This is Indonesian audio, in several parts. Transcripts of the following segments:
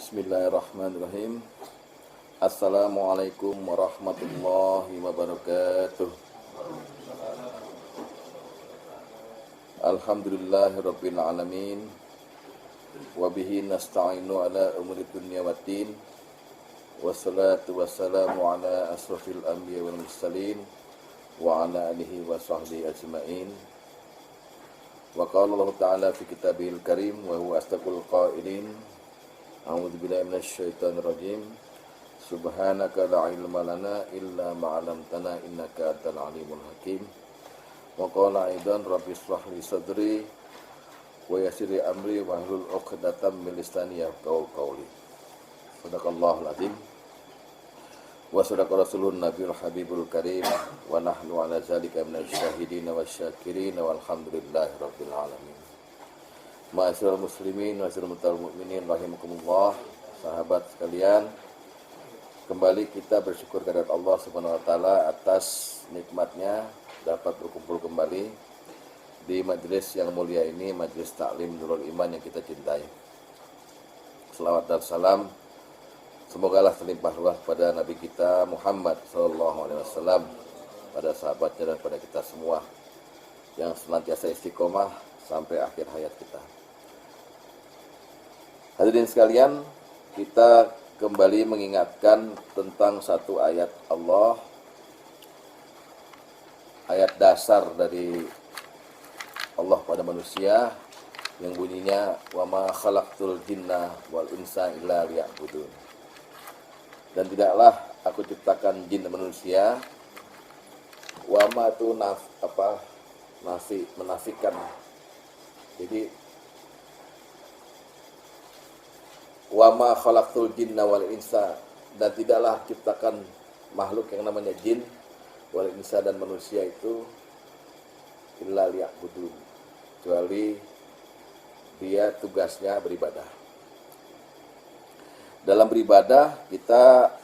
Bismillahirrahmanirrahim. Assalamualaikum warahmatullahi wabarakatuh. Alhamdulillahirabbil alamin. Wa bihi nasta'inu ala umuri dunya waddin. Wassalatu wassalamu ala asrafil anbiya wal mursalin wa ala alihi wa sahbihi ajma'in. Wa qala Allah ta'ala fi kitabihil karim wa huwa asdaqul qailin. A'udzu billahi minasy syaithanir rajim. Subhanaka la ilma lana illa ma 'allamtana innaka antal alimul hakim. Wa qala aidan rabbi ishrah li sadri wa yassir li amri wahlul 'uqdatam min lisani yafqahu qawli. Shadaqallahul azim. Wa sadaqa rasulun nabiyul habibul karim wa nahnu 'ala dzalika minasy syahidin wasyakirin walhamdulillahi rabbil alamin. Ma'asyiral muslimin wa ma'asyiral mu'minin rahimakumullah. Sahabat sekalian, kembali kita bersyukur kepada Allah Subhanahu wa taala atas nikmatnya dapat berkumpul kembali di majelis yang mulia ini, majelis taklim Nurul Iman yang kita cintai. Selawat dan salam semoga Allah terlimpah ruah pada Nabi kita Muhammad sallallahu alaihi wasallam, pada sahabatnya dan pada kita semua yang senantiasa istiqomah sampai akhir hayat kita. Hadirin sekalian, kita kembali mengingatkan tentang satu ayat Allah, ayat dasar dari Allah pada manusia yang bunyinya wa ma khalaqtul jinna wal insa illa liya'budun. Dan tidaklah aku ciptakan jin dan manusia. Wa ma itu menafikan. Jadi wa ma khalaqtul jinna wal insa, dan tidaklah ciptakan makhluk yang namanya jin wal insa dan manusia itu illa liya'budun, kecuali dia tugasnya beribadah. Dalam beribadah kita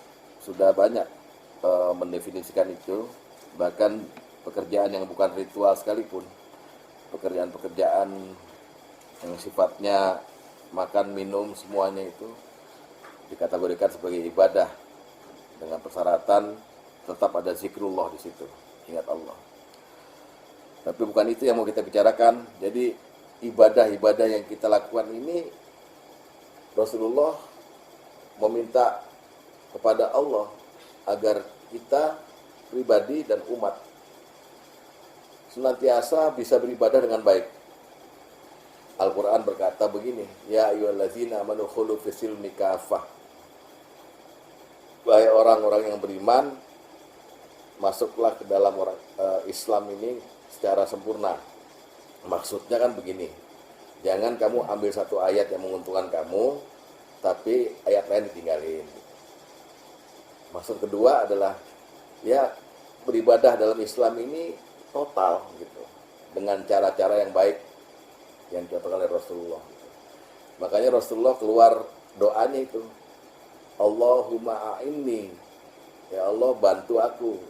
sudah banyak mendefinisikan itu, bahkan pekerjaan yang bukan ritual sekalipun, pekerjaan-pekerjaan yang sifatnya makan, minum, semuanya itu dikategorikan sebagai ibadah dengan persyaratan tetap ada zikrullah di situ, ingat Allah. Tapi bukan itu yang mau kita bicarakan. Jadi ibadah-ibadah yang kita lakukan ini, Rasulullah meminta kepada Allah agar kita pribadi dan umat senantiasa bisa beribadah dengan baik. Al-Quran berkata begini, ya ayyuhallazina amanu khulu fisilmi kafah. Wahai orang-orang yang beriman, masuklah ke dalam Islam ini secara sempurna. Maksudnya kan begini, jangan kamu ambil satu ayat yang menguntungkan kamu, tapi ayat lain ditinggalin. Maksud kedua adalah, ya beribadah dalam Islam ini total gitu, dengan cara-cara yang baik yang dicontohkan oleh Rasulullah. Makanya Rasulullah keluar doanya itu, Allahumma a'inni, ya Allah bantu aku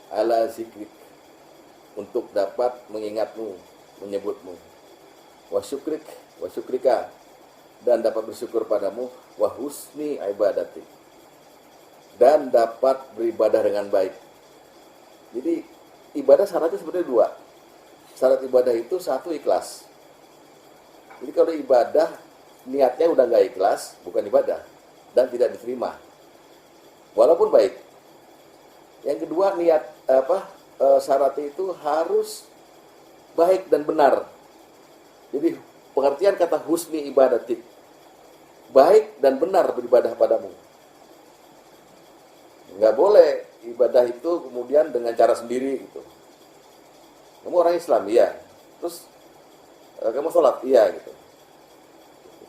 ala zikrik, untuk dapat mengingatmu, menyebutmu, wa syukrika, dan dapat bersyukur padamu, wa husni ibadati, dan dapat beribadah dengan baik. Jadi ibadah syaratnya sebenarnya dua. Syarat ibadah itu satu, ikhlas. Jadi kalau ibadah niatnya udah nggak ikhlas, bukan ibadah dan tidak diterima, walaupun baik. Yang kedua, syaratnya itu harus baik dan benar. Jadi pengertian kata husni ibadatik, baik dan benar beribadah padamu. Nggak boleh ibadah itu kemudian dengan cara sendiri gitu. Kamu orang Islam, iya. Terus kamu sholat, iya gitu.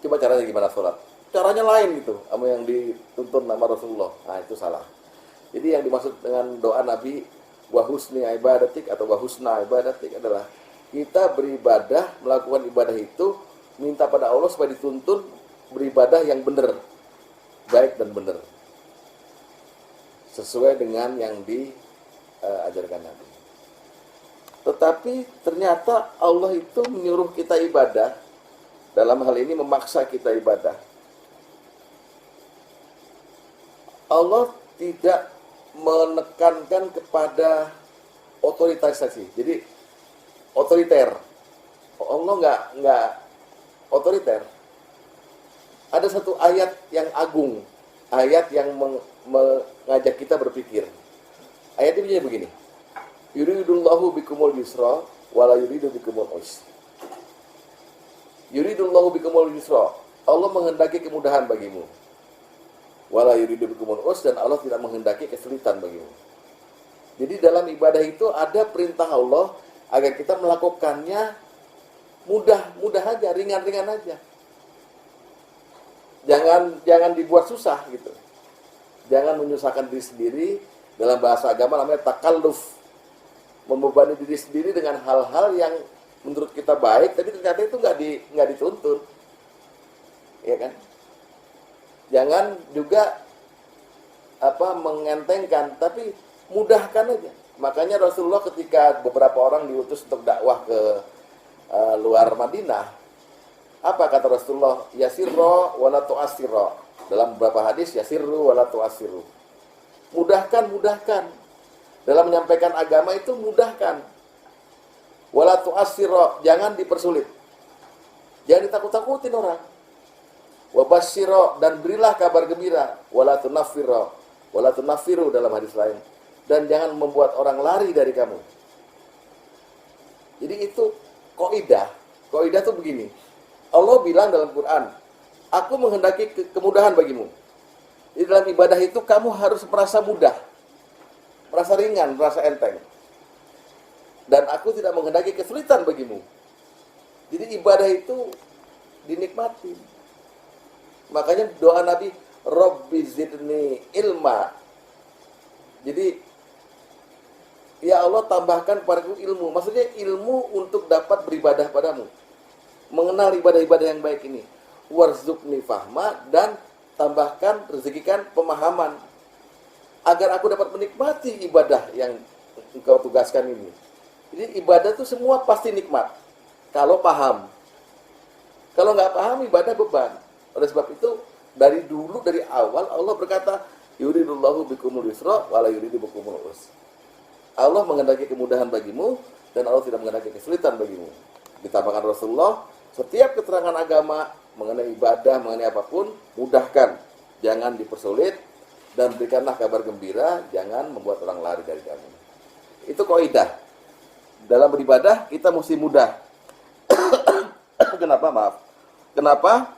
Coba caranya gimana sholat? Caranya lain gitu, sama yang dituntun nama Rasulullah. Nah itu salah. Jadi yang dimaksud dengan doa Nabi wa husni ibadatik atau wa husna ibadatik adalah kita beribadah, melakukan ibadah itu minta pada Allah supaya dituntun beribadah yang benar, baik dan benar, sesuai dengan yang diajarkan Nabi. Tetapi ternyata Allah itu menyuruh kita ibadah, dalam hal ini memaksa kita ibadah. Allah tidak menekankan kepada otorisasi. Jadi otoriter. Allah nggak otoriter. Ada satu ayat yang agung, ayat yang mengajak kita berpikir. Ayat ini begini. Yuridullahu bikumul yusra wala yuridu bikumul usra. Yuridullahu bikumul yusra. Allah menghendaki kemudahan bagimu. Wala yuridu bikumul usra, dan Allah tidak menghendaki kesulitan bagimu. Jadi dalam ibadah itu ada perintah Allah agar kita melakukannya mudah aja, ringan-ringan aja. Jangan dibuat susah gitu. Jangan menyusahkan diri sendiri. Dalam bahasa agama namanya takalluf. Membebani diri sendiri dengan hal-hal yang menurut kita baik, tapi ternyata itu nggak dituntun. Ya kan? Jangan juga mengentengkan, tapi mudahkan aja. Makanya Rasulullah ketika beberapa orang diutus untuk dakwah ke luar Madinah, apa kata Rasulullah? Yasirro wala tu'asirro. Dalam beberapa hadis, yasirru wala tu'asirru. Mudahkan. Dalam menyampaikan agama itu mudahkan. Wala tu'asirro, jangan dipersulit. Jangan ditakut-takutin orang. Wabasyiro, dan berilah kabar gembira. Wala tunaffiru dalam hadis lain. Dan jangan membuat orang lari dari kamu. Jadi itu kaidah. Kaidah itu begini. Allah bilang dalam Quran, aku menghendaki kemudahan bagimu. Di dalam ibadah itu kamu harus merasa mudah, merasa ringan, merasa enteng. Dan aku tidak menghendaki kesulitan bagimu. Jadi ibadah itu dinikmati. Makanya doa Nabi, Rabbi zidni ilma. Jadi, ya Allah tambahkan padaku ilmu. Maksudnya ilmu untuk dapat beribadah padamu. Mengenal ibadah-ibadah yang baik ini. Warzuqni fahma, dan tambahkan, rezekikan pemahaman. Agar aku dapat menikmati ibadah yang engkau tugaskan ini. Jadi ibadah itu semua pasti nikmat. Kalau paham. Kalau nggak paham, ibadah beban. Oleh sebab itu, dari awal Allah berkata, yuridullahu bikumul yusra wala yuridu bikumul usra. Allah menghendaki kemudahan bagimu, dan Allah tidak menghendaki kesulitan bagimu. Ditambahkan Rasulullah, setiap keterangan agama mengenai ibadah, mengenai apapun, mudahkan. Jangan dipersulit, dan berikanlah kabar gembira, jangan membuat orang lari dari kamu. Itu kaidah. Dalam beribadah, kita mesti mudah. Kenapa?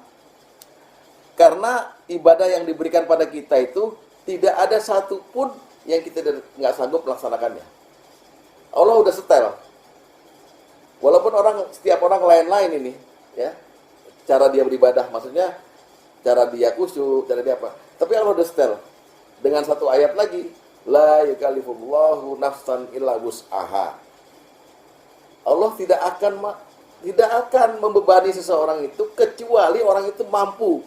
Karena ibadah yang diberikan pada kita itu tidak ada satupun yang kita nggak sanggup melaksanakannya. Allah udah setel. Walaupun setiap orang lain-lain ini, ya, cara dia beribadah, maksudnya cara dia khusyuk, cara dia apa. Tapi Allah udah setel dengan satu ayat lagi, la yukallifullahu nafsan illa wus'aha. Allah tidak akan membebani seseorang itu kecuali orang itu mampu.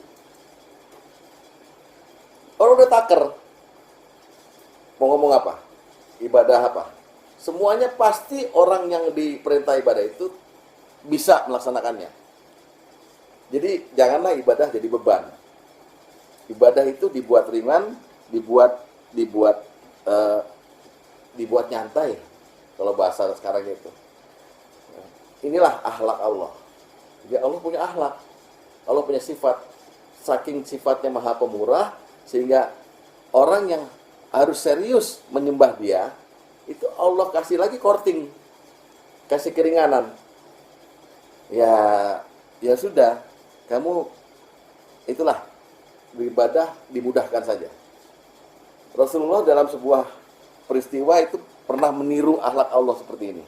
Orang udah taker. Mau ngomong apa? Ibadah apa? Semuanya pasti orang yang diperintah ibadah itu bisa melaksanakannya. Jadi janganlah ibadah jadi beban. Ibadah itu dibuat ringan, dibuat nyantai. Kalau bahasa sekarang itu. Inilah akhlak Allah. Jadi Allah punya akhlak. Allah punya sifat. Saking sifatnya maha pemurah, sehingga orang yang harus serius menyembah dia, itu Allah kasih lagi korting, kasih keringanan. Ya sudah, kamu itulah beribadah dimudahkan saja. Rasulullah dalam sebuah peristiwa itu pernah meniru akhlak Allah seperti ini.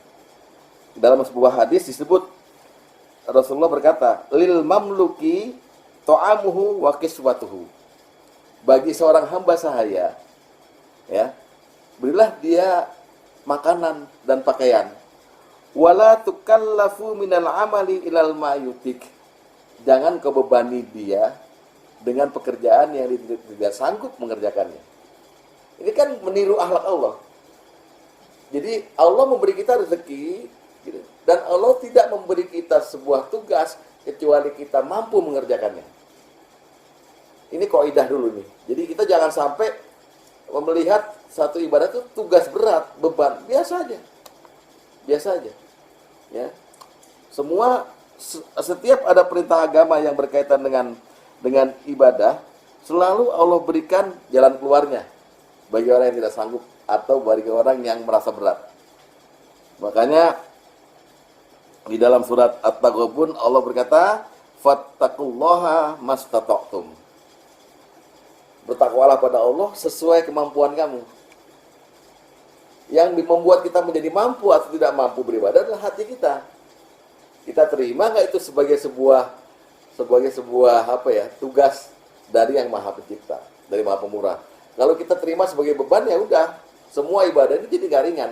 Dalam sebuah hadis disebut, Rasulullah berkata, lil mamluki ta'amuhu wa kiswatuhu. Bagi seorang hamba sahaya, ya, berilah dia makanan dan pakaian. Wala tukallafu minal amali ilal ma yutik. Jangan kau bebani dia dengan pekerjaan yang tidak sanggup mengerjakannya. Ini kan meniru akhlak Allah. Jadi Allah memberi kita rezeki, gitu, dan Allah tidak memberi kita sebuah tugas kecuali kita mampu mengerjakannya. Ini kaidah dulu nih. Jadi kita jangan sampai melihat satu ibadah itu tugas berat, beban, biasa aja. Biasa aja. Ya. Setiap ada perintah agama yang berkaitan dengan ibadah, selalu Allah berikan jalan keluarnya bagi orang yang tidak sanggup atau bagi orang yang merasa berat. Makanya di dalam surat At-Taghabun Allah berkata, "Fattaqullaha mastata'tum." Bertakwalah pada Allah sesuai kemampuan kamu. Yang membuat kita menjadi mampu atau tidak mampu beribadah adalah hati kita. Kita terima nggak itu sebagai sebuah tugas dari yang Maha Pencipta, dari Maha Pemurah. Kalau kita terima sebagai beban, ya udah, semua ibadah ini jadi nggak ringan.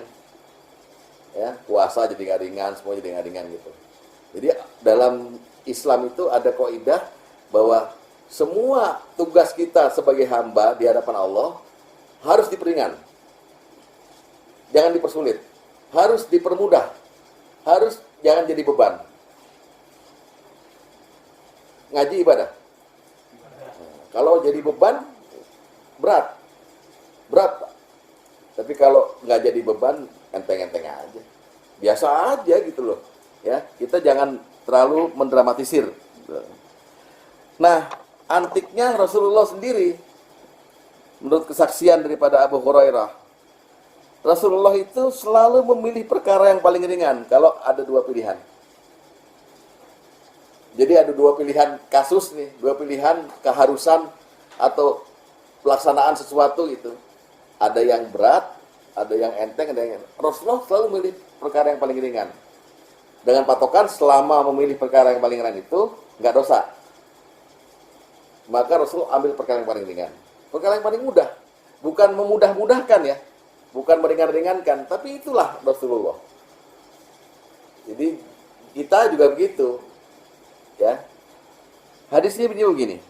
Ya, puasa jadi nggak ringan, semua jadi nggak ringan gitu. Jadi dalam Islam itu ada kaidah bahwa semua tugas kita sebagai hamba di hadapan Allah harus diperingan. Jangan dipersulit. Harus dipermudah. Jangan jadi beban. Ngaji ibadah. Kalau jadi beban, berat. Pak. Tapi kalau nggak jadi beban, enteng-enteng aja. Biasa aja gitu loh. Ya, kita jangan terlalu mendramatisir. Nah, antiknya Rasulullah sendiri, menurut kesaksian daripada Abu Hurairah, Rasulullah itu selalu memilih perkara yang paling ringan kalau ada dua pilihan. Jadi ada dua pilihan kasus nih, dua pilihan keharusan atau pelaksanaan sesuatu itu. Ada yang berat, ada yang enteng, ada yang... Rasulullah selalu memilih perkara yang paling ringan. Dengan patokan selama memilih perkara yang paling ringan itu nggak dosa. Maka Rasul ambil perkara yang paling ringan. Perkara yang paling mudah. Bukan memudah-mudahkan ya. Bukan meringan-ringankan. Tapi itulah Rasulullah. Jadi kita juga begitu. Ya. Hadisnya begini.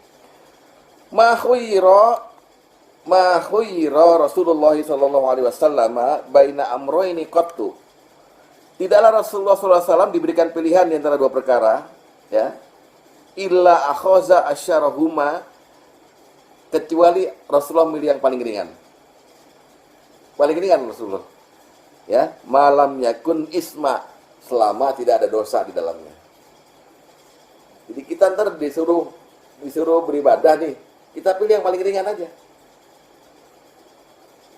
Ma khuyira Rasulullah SAW baina amroini qattu. Tidaklah Rasulullah SAW diberikan pilihan di antara dua perkara. Ya. Illa akhoza asyarahuma, kecuali Rasulullah milih yang paling ringan. Paling ringan Rasulullah. Ya, malam yakun isma, selama tidak ada dosa di dalamnya. Jadi kita ntar disuruh beribadah nih, kita pilih yang paling ringan aja.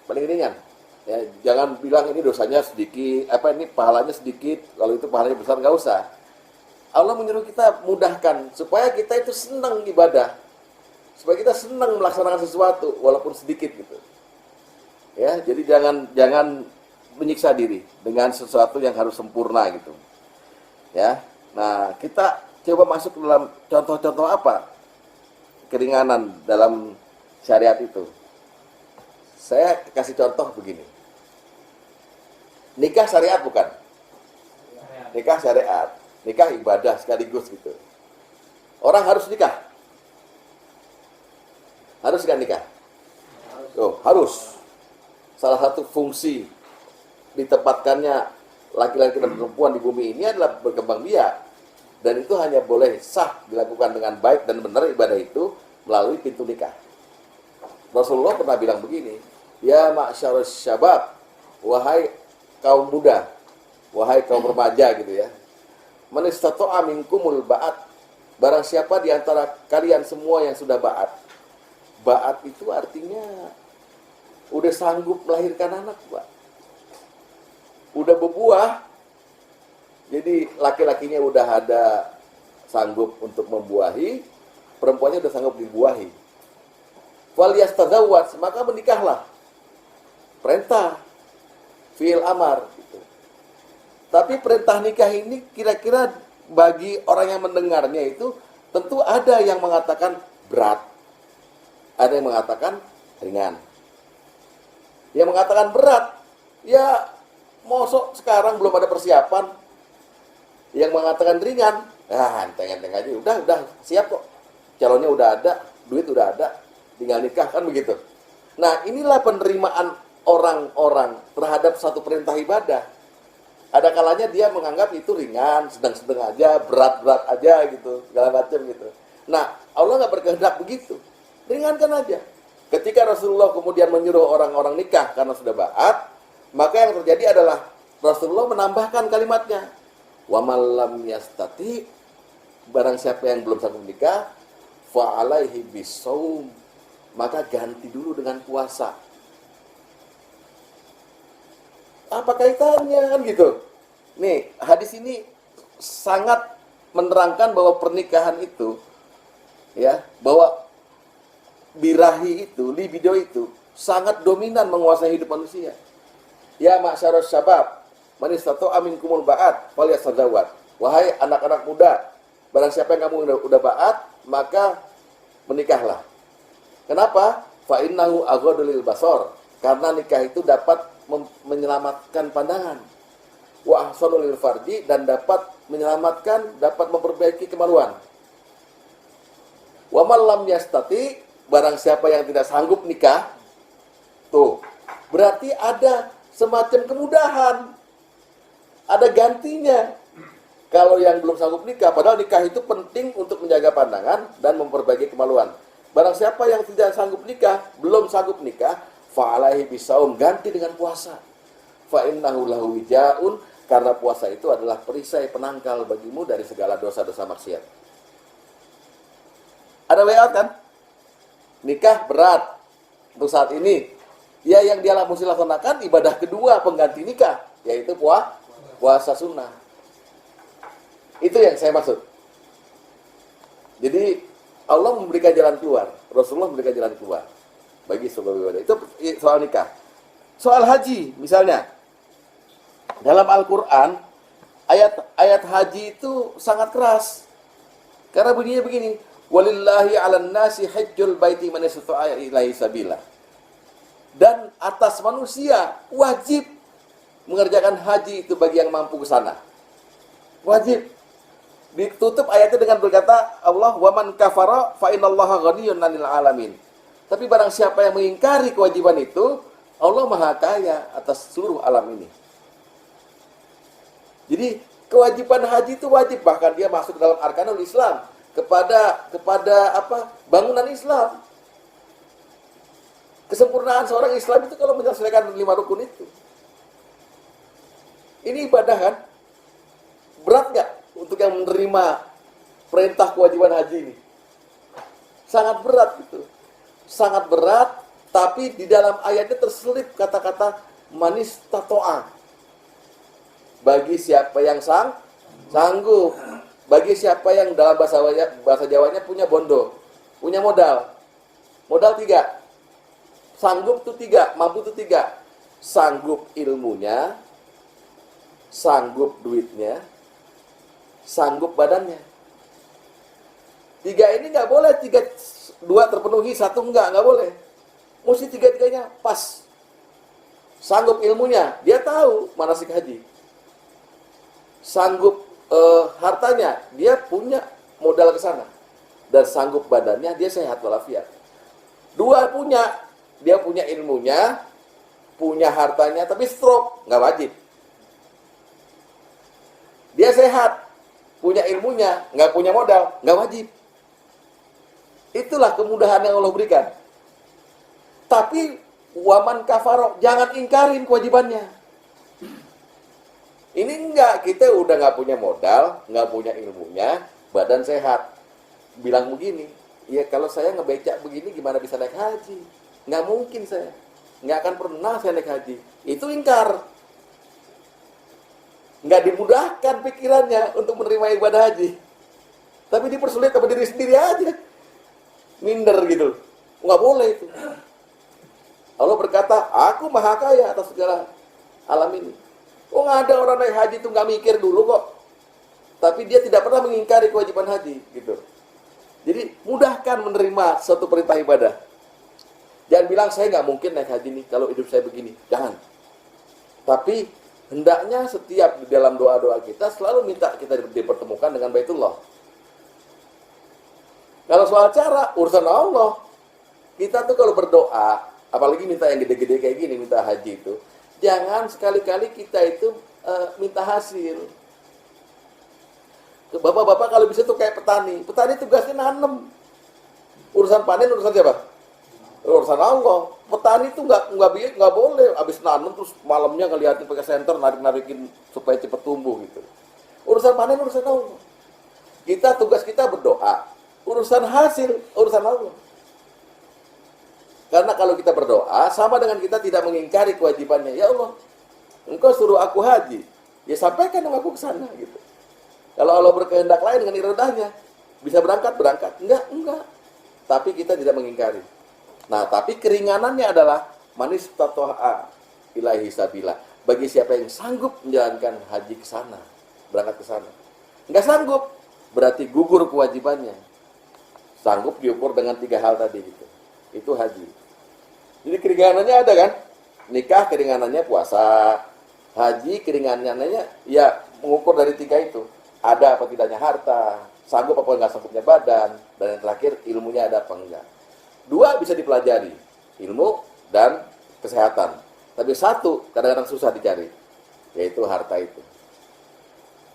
Paling ringan. Ya, jangan bilang ini dosanya sedikit, ini pahalanya sedikit, kalau itu pahalanya besar, nggak usah. Allah menyuruh kita mudahkan supaya kita itu senang ibadah, supaya kita senang melaksanakan sesuatu walaupun sedikit gitu. Ya, jadi jangan menyiksa diri dengan sesuatu yang harus sempurna gitu. Ya, nah kita coba masuk ke dalam contoh-contoh apa keringanan dalam syariat itu. Saya kasih contoh begini. Nikah syariat bukan? Nikah syariat. Nikah ibadah sekaligus gitu. Orang harus nikah. Harus kan nikah? Harus. Salah satu fungsi ditempatkannya laki-laki dan perempuan di bumi ini adalah berkembang biak. Dan itu hanya boleh sah dilakukan dengan baik dan benar ibadah itu melalui pintu nikah. Rasulullah pernah bilang begini, ya ma'syarus syabab, wahai kaum muda, wahai kaum remaja gitu ya. Man istata'a minkumul ba'at, barang siapa di antara kalian semua yang sudah ba'at. Ba'at itu artinya udah sanggup melahirkan anak, Pak. Udah berbuah. Jadi laki-lakinya udah ada sanggup untuk membuahi, perempuannya udah sanggup dibuahi. Wal yastazawwaj, maka menikahlah. Perintah fi'il amar gitu. Tapi perintah nikah ini kira-kira bagi orang yang mendengarnya itu tentu ada yang mengatakan berat. Ada yang mengatakan ringan. Yang mengatakan berat, ya mosok sekarang belum ada persiapan. Yang mengatakan ringan, enteng-enteng aja, udah siap kok. Calonnya udah ada, duit udah ada, tinggal nikah kan begitu. Nah, inilah penerimaan orang-orang terhadap satu perintah ibadah. Ada kalanya dia menganggap itu ringan, sedang-sedang aja, berat-berat aja gitu, segala macam gitu. Nah, Allah nggak berkehendak begitu. Ringankan aja. Ketika Rasulullah kemudian menyuruh orang-orang nikah karena sudah ba'at, maka yang terjadi adalah Rasulullah menambahkan kalimatnya, wa man lam yastati, barang siapa yang belum sanggup nikah, fa alaihi bisawm, maka ganti dulu dengan puasa. Apa kaitannya kan gitu? Nih, hadis ini sangat menerangkan bahwa pernikahan itu, ya, bahwa birahi itu, libido itu sangat dominan menguasai hidup manusia. Ya ma'syarus syabab, man istata'a minkumul ba'at falyatazawwaj. Wahai anak-anak muda, barang siapa yang kamu udah ba'at, maka menikahlah. Kenapa? Fa innahu aghaddu lil basar. Karena nikah itu dapat menyelamatkan pandangan. Wa ahsanu lil farji, dan dapat menyelamatkan, dapat memperbaiki kemaluan. Wa man lam yastati, barang siapa yang tidak sanggup nikah, tuh, berarti ada semacam kemudahan, ada gantinya. Kalau yang belum sanggup nikah, padahal nikah itu penting untuk menjaga pandangan dan memperbaiki kemaluan. Barang siapa yang tidak sanggup nikah, belum sanggup nikah, fa'alaihi bisaum, ganti dengan puasa. Fa'innahu lahu wijaun, karena puasa itu adalah perisai penangkal bagimu dari segala dosa-dosa maksiat. Ada layout kan? Nikah berat untuk saat ini. Ya, yang dia mesti laksanakan ibadah kedua pengganti nikah, yaitu puasa sunnah. Itu yang saya maksud. Jadi Allah memberikan jalan keluar, Rasulullah memberikan jalan keluar bagi sebuah ibadah. Itu soal nikah. Soal haji misalnya, dalam Al-Quran ayat haji itu sangat keras. Karena bunyinya begini, walillahi 'alan nasi hajjul baiti man istata'a ilaihi sabila. Dan atas manusia wajib mengerjakan haji itu bagi yang mampu ke sana. Wajib. Ditutup ayatnya dengan berkata Allah, wa man kafara fa innallaha ghaniyyun 'anil 'alamin. Tapi barang siapa yang mengingkari kewajiban itu, Allah Maha Kaya atas seluruh alam ini. Jadi kewajiban haji itu wajib, bahkan dia masuk dalam arkanul Islam, kepada bangunan Islam. Kesempurnaan seorang Islam itu kalau menyelesaikan 5 rukun itu. Ini ibadah kan? Berat nggak untuk yang menerima perintah kewajiban haji ini? Sangat berat gitu. Sangat berat, tapi di dalam ayatnya terselip kata-kata manis tatoa. Bagi siapa yang sanggup. Bagi siapa yang dalam bahasa Jawanya punya bondo, punya modal. Modal 3. Sanggup tuh 3, mampu tuh 3. Sanggup ilmunya, sanggup duitnya, sanggup badannya. 3 ini nggak boleh 2 terpenuhi, 1 nggak boleh. Mesti 3-3-nya pas. Sanggup ilmunya, dia tahu manasik haji. Sanggup hartanya, dia punya modal ke sana. Dan sanggup badannya, dia sehat walafiat. 2 punya, dia punya ilmunya, punya hartanya, tapi stroke, nggak wajib. Dia sehat, punya ilmunya, nggak punya modal, nggak wajib. Itulah kemudahan yang Allah berikan. Tapi waman kafaro, jangan ingkarin kewajibannya. Ini enggak, kita udah nggak punya modal, nggak punya ilmunya, badan sehat. Bilang begini, ya kalau saya ngebecak begini gimana bisa naik haji? Nggak mungkin saya. Nggak akan pernah saya naik haji. Itu ingkar. Nggak dimudahkan pikirannya untuk menerima ibadah haji. Tapi dipersulit sama diri sendiri aja. Minder gitu. Nggak boleh itu. Allah berkata, aku Maha Kaya atas segala alam ini. Oh, nggak ada orang naik haji itu nggak mikir dulu kok. Tapi dia tidak pernah mengingkari kewajiban haji gitu. Jadi mudahkan menerima suatu perintah ibadah. Jangan bilang saya nggak mungkin naik haji nih kalau hidup saya begini. Jangan. Tapi hendaknya setiap di dalam doa-doa kita selalu minta kita dipertemukan dengan Baitullah. Kalau soal cara, urusan Allah. Kita tuh kalau berdoa, apalagi minta yang gede-gede kayak gini, minta haji itu, jangan sekali-kali kita itu minta hasil. Bapak-bapak kalau bisa tuh kayak petani. Petani tugasnya nanem. Urusan panen, urusan siapa? Urusan Allah. Petani itu nggak boleh habis nanam terus malamnya ngeliatin pakai senter narik-narikin supaya cepat tumbuh gitu. Urusan panen urusan Allah. Tugas kita berdoa. Urusan hasil urusan Allah. Karena kalau kita berdoa sama dengan kita tidak mengingkari kewajibannya. Ya Allah, Engkau suruh aku haji, ya sampaikan aku ke sana gitu. Kalau Allah berkehendak lain dengan iradahnya, bisa berangkat. Enggak. Tapi kita tidak mengingkari. Nah, tapi keringanannya adalah manis tato'a ilahi sabila. Bagi siapa yang sanggup menjalankan haji ke sana, berangkat ke sana. Enggak sanggup, berarti gugur kewajibannya. Sanggup diukur dengan 3 hal tadi gitu. Itu haji. Jadi keringanannya ada kan? Nikah keringanannya puasa. Haji keringanannya ya mengukur dari 3 itu. Ada apa tidaknya harta, sanggup apa enggak sanggupnya badan, dan yang terakhir ilmunya ada apa enggak. 2 bisa dipelajari, ilmu dan kesehatan. Tapi 1 kadang-kadang susah dicari, yaitu harta itu.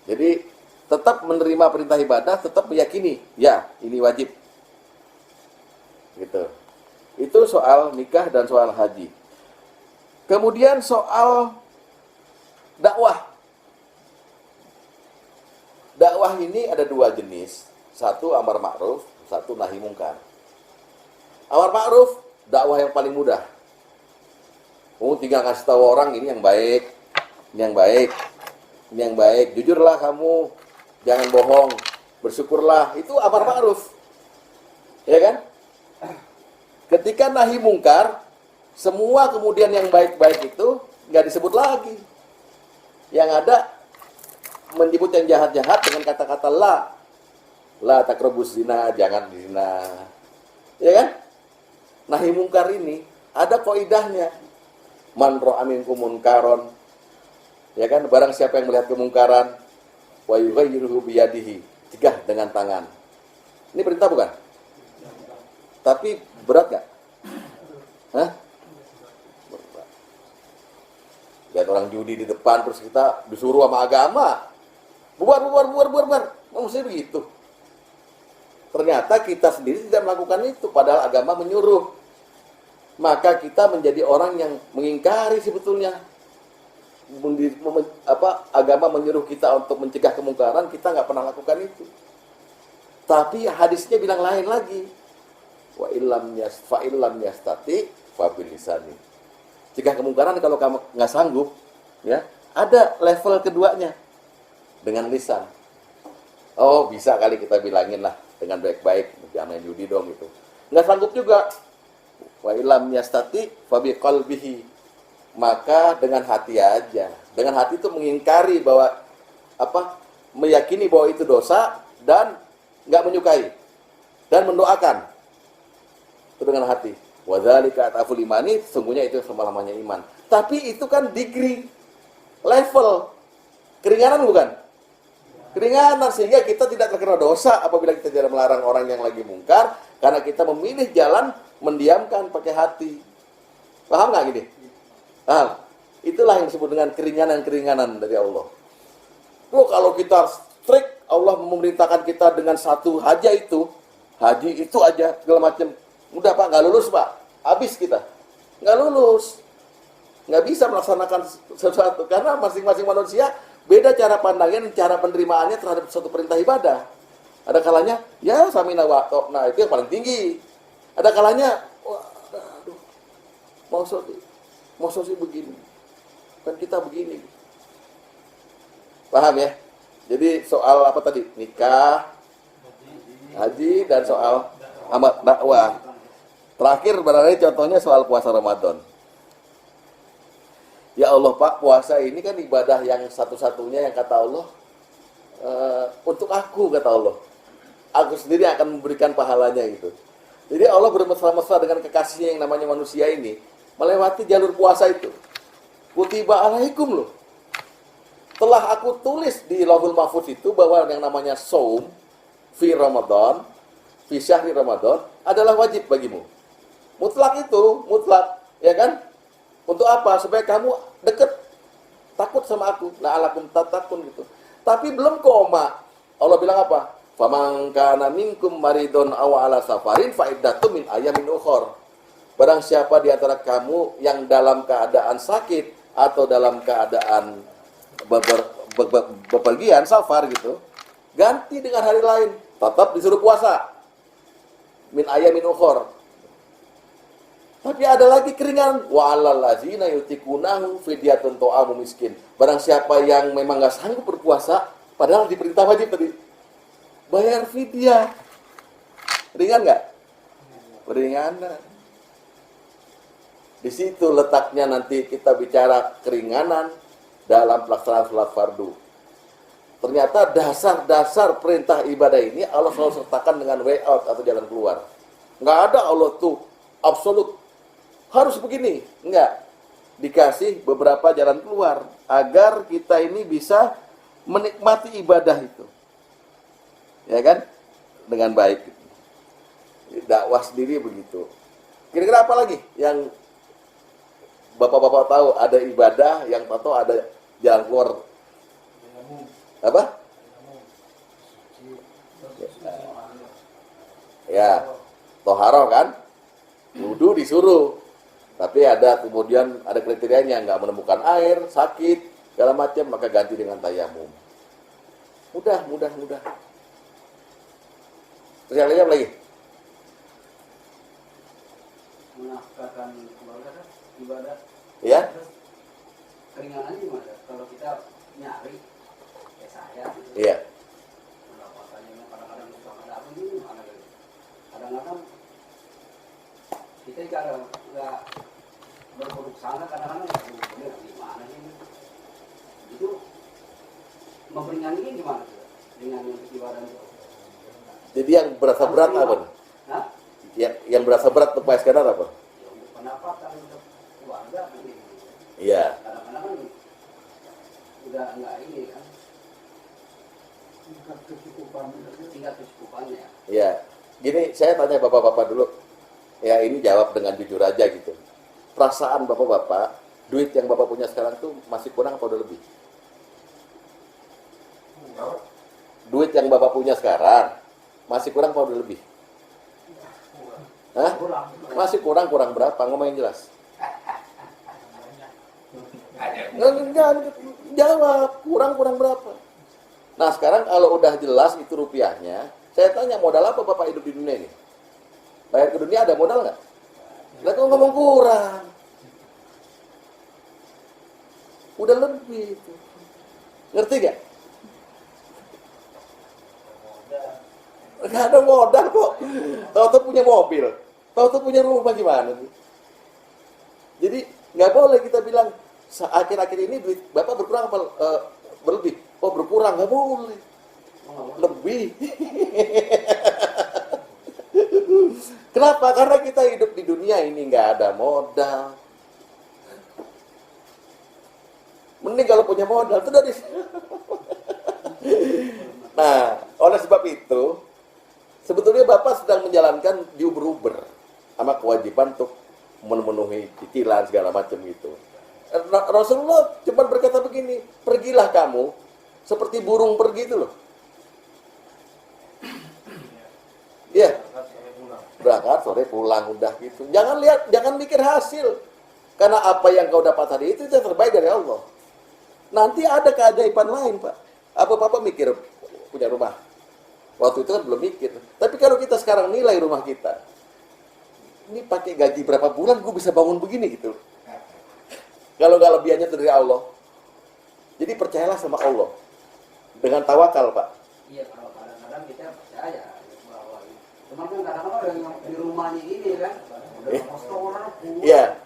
Jadi tetap menerima perintah ibadah, tetap meyakini, ya ini wajib. Gitu. Itu soal nikah dan soal haji. Kemudian soal dakwah. Dakwah ini ada 2 jenis. 1 amar ma'ruf, 1 nahi mungkar. Amar ma'ruf, dakwah yang paling mudah. Tinggal ngasih tahu orang ini yang baik, ini yang baik, ini yang baik. Jujurlah kamu, jangan bohong, bersyukurlah. Itu amar ma'ruf. Ya kan? Ketika nahi mungkar, semua kemudian yang baik-baik itu nggak disebut lagi. Yang ada menyebut yang jahat-jahat dengan kata-kata la taqrabuz zina, jangan zina. Ya kan? Nahi mungkar ini ada kaidahnya. Man ra'a minkum munkaron. Ya kan? Barang siapa yang melihat kemungkaran, wa yughayyiruhu biyadihi, cegah dengan tangan. Ini perintah bukan? Tapi berat nggak? Hah? Berat. Lihat orang judi di depan terus kita disuruh sama agama. Bubar. Maksudnya begitu. Ternyata kita sendiri tidak melakukan itu, padahal agama menyuruh. Maka kita menjadi orang yang mengingkari sebetulnya. Agama menyuruh kita untuk mencegah kemungkaran, kita nggak pernah lakukan itu. Tapi hadisnya bilang lain lagi. Wa illam yastati fa bilisani. Cegah kemungkaran kalau kamu nggak sanggup, ya ada level keduanya dengan lisan. Oh bisa kali kita bilangin lah dengan baik-baik, jangan main judi dong gitu. Nggak sanggup juga. Wa illam yastati fa biqalbihi. Maka dengan hati aja. Dengan hati itu mengingkari bahwa meyakini bahwa itu dosa dan nggak menyukai dan mendoakan. Itu dengan hati. Wa dzalika ataful imani, sesungguhnya itu selama-lamanya iman. Tapi itu kan degree, level. Keringanan bukan? Keringanan, sehingga kita tidak terkena dosa apabila kita tidak melarang orang yang lagi mungkar, karena kita memilih jalan mendiamkan pakai hati. Paham nggak gini? Nah, itulah yang disebut dengan keringanan-keringanan dari Allah. Kalau kita strict, Allah memerintahkan kita dengan satu haji itu aja segala macam. Udah Pak, nggak lulus Pak, habis kita, nggak lulus, nggak bisa melaksanakan sesuatu karena masing-masing manusia beda cara pandangnya dan cara penerimaannya terhadap suatu perintah ibadah. Ada kalanya, ya samina wa ta'na, itu yang paling tinggi. Ada kalanya, aduh, mau sih begini, kan kita begini. Paham ya? Jadi soal apa tadi? Nikah, haji, dan soal amat dakwah. Terakhir barangkali contohnya soal puasa Ramadan. Ya Allah Pak, puasa ini kan ibadah yang satu-satunya yang kata Allah, untuk aku kata Allah. Aku sendiri akan memberikan pahalanya gitu. Jadi Allah bermesra-mesra dengan kekasihnya yang namanya manusia ini, melewati jalur puasa itu. Kutiba alaikum loh. Telah aku tulis di Lauhul Mahfuz itu bahwa yang namanya saum fi Ramadan, fi syahri Ramadan adalah wajib bagimu. Mutlak itu, mutlak, ya kan? Untuk apa? Supaya kamu deket, takut sama aku. La'alakum tattaqun gitu. Tapi belum koma. Allah bilang apa? Faman kana minkum maridun aw ala safarin fa iddatun min ayamin ukhra. Barang siapa di antara kamu yang dalam keadaan sakit atau dalam keadaan bepergian, safar gitu, ganti dengan hari lain, tetap disuruh puasa. Min ayamin ukhor. Tapi ada lagi keringanan. Wa 'alal ladzina yutikunahu fidyatun ta'amu miskin. Barang siapa yang memang nggak sanggup berpuasa, padahal diperintah wajib tadi, bayar fidyah. Ringan nggak? Ringan. Di situ letaknya nanti kita bicara keringanan dalam pelaksanaan sholat fardu. Ternyata dasar-dasar perintah ibadah ini Allah selalu sertakan dengan way out atau jalan keluar. Nggak ada Allah tuh absolut harus begini. Nggak. Dikasih beberapa jalan keluar agar kita ini bisa menikmati ibadah itu. Ya kan? Dengan baik. Dakwah sendiri begitu. Kira-kira apa lagi yang Bapak-bapak tahu ada ibadah yang tahu ada jalan keluar? Apa? Ya, toharoh kan? Wudu disuruh. Tapi ada kemudian ada kriterianya, nggak menemukan air, sakit, segala macam, maka ganti dengan tayamum. Mudah. Terus yang lainnya apa lagi? Menafkahkan keluarga kan ibadah. Ya. Terus keringanannya gimana? Kalau kita nyari kayak saya gitu. Iya. Pendapatannya kadang-kadang suka ada apa ini mana gitu. Kadang-kadang kita kalau nggak berburuk sangka kadang-kadang ini gimana sih ini? Itu memperingankan gimana tuh? Dengan ibadah itu. Jadi yang berasa berat apa? Hah? Yang berasa berat untuk Pak Iskandar apa? Ya untuk pendapatan untuk keluarga kan gitu. Iya. Kadang-kadang kan udah nggak ini kan. Tingkat kecukupannya. Iya. Gini, saya tanya bapak-bapak dulu. Ya ini jawab dengan jujur aja gitu. Perasaan bapak-bapak, duit yang bapak punya sekarang tuh masih kurang atau udah lebih? Duit yang bapak punya sekarang masih kurang atau udah lebih? Hah? Masih kurang berapa? Ngomong yang jelas. Enggak, jawab. Kurang berapa? Nah sekarang kalau udah jelas itu rupiahnya, saya tanya modal apa bapak hidup di dunia ini? Bayar ke dunia ada modal nggak? Lah kok ngomong kurang? Udah lebih itu. Ngerti gak? Nggak ada modal kok. Tahu-tahu punya mobil, tahu-tahu punya rumah gimana sih? Jadi nggak boleh kita bilang akhir-akhir ini duit bapak berkurang apa berlebih? Oh berkurang, nggak boleh. Lebih. Kenapa? Karena kita hidup di dunia ini nggak ada modal. Mending kalau punya modal itu dari. Nah, oleh sebab itu, sebetulnya Bapak sedang menjalankan diuber-uber sama kewajiban untuk memenuhi cicilan segala macam gitu. Rasulullah cuma berkata begini, pergilah kamu seperti burung pergi itu loh. Iya. Berangkat sore pulang udah gitu. Jangan mikir hasil. Karena apa yang kau dapat hari itu yang terbaik dari Allah. Nanti ada keajaiban lain, Pak. Apa Bapak mikir punya rumah? Waktu itu kan belum mikir. Tapi kalau kita sekarang nilai rumah kita, ini pakai gaji berapa bulan gue bisa bangun begini gitu. Kalau nggak lebihannya itu dari Allah. Jadi percayalah sama Allah. Dengan tawakal, Pak. Iya, kalau kadang-kadang kita percaya bahwa cuma kan kadang-kadang yang di rumahnya ini kan udah kotor. Iya.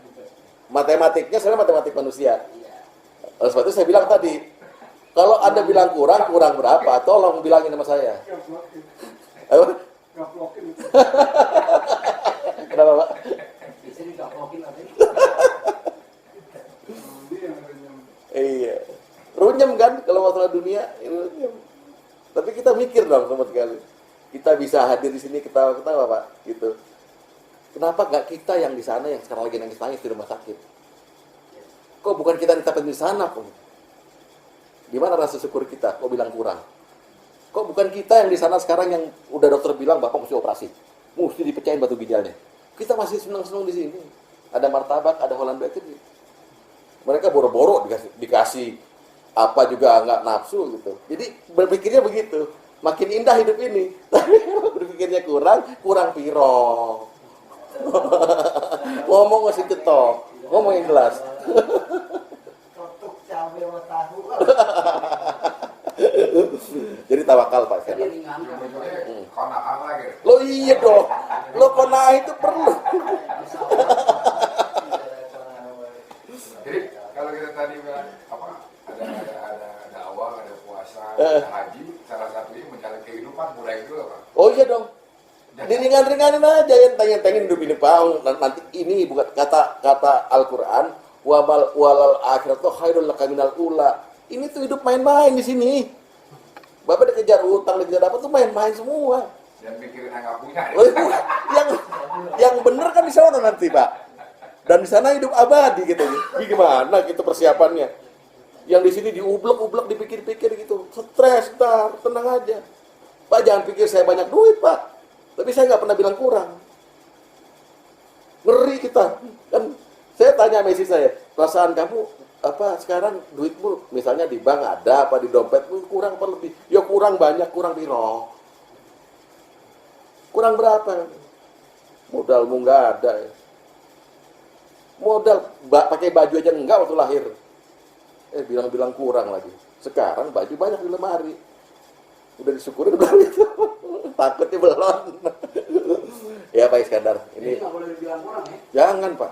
Matematiknya sebenarnya matematik manusia. Iya. Oleh sebab itu saya bilang tadi, kalau Anda bilang kurang berapa, tolong bilangin sama saya. Apa? Kenapa, Pak? Di sini gaplokin apa ini? Iya. Runyem kan kalau masalah dunia, runyem. Tapi kita mikir dong sama sekali. Kita bisa hadir di sini ketawa-ketawa, Pak, gitu. Kenapa nggak kita yang di sana yang sekarang lagi nangis-nangis di rumah sakit? Kok bukan kita yang di sana, kok? Di mana rasa syukur kita? Kok bilang kurang? Kok bukan kita yang di sana sekarang yang udah dokter bilang Bapak mesti operasi, mesti dipecahin batu ginjalnya? Kita masih senang-senang di sini. Ada martabak, ada Holland Bakery. Mereka boro-boro dikasih apa juga nggak nafsu gitu. Jadi berpikirnya begitu. Makin indah hidup ini. Tapi berpikirnya kurang piro. Ngomong masih cetok. Ngomong yang jelas. Totok cabai sama tahu. Jadi tawakal Pak Jadi Iskandar. ringan. Konaan lagi. Lo iya dong. Lo kona'ah itu perlu. Jadi kalau kita tadi bilang apa ada dakwah, ada puasa, ada haji, salah satunya mencari kehidupan mulai dulu Pak. Oh iya dong. Diringan-ringanin aja yang tanya-tanya hidup ini Pak. Nanti ini bukan kata Al-Qur'an walal akhiratu khairul laka minal ula. Ini tuh hidup main-main di sini. Bapak dikejar utang, dikejar apa tuh main-main semua. Dan mikirin yang nggak punya. yang bener kan di sana nanti Pak. Dan di sana hidup abadi gitu. Gimana gitu persiapannya? Yang di sini diublek-ublek, dipikir-pikir gitu. Stres, tenang aja. Pak jangan pikir saya banyak duit Pak. Tapi saya nggak pernah bilang kurang. Ngeri kita. Kan saya tanya sama istri saya, perasaan kamu apa sekarang duitmu misalnya di bank ada apa di dompetmu kurang apa lebih? Ya kurang banyak, kurang piro. Kurang berapa? Modalmu nggak ada ya. Modal pakai baju aja enggak waktu lahir. Bilang-bilang kurang lagi. Sekarang baju banyak di lemari. Udah disyukurin belum itu? Takutnya belum. Ya Pak Iskandar, Ini ini nggak boleh dibilang kurang ya. jangan Pak.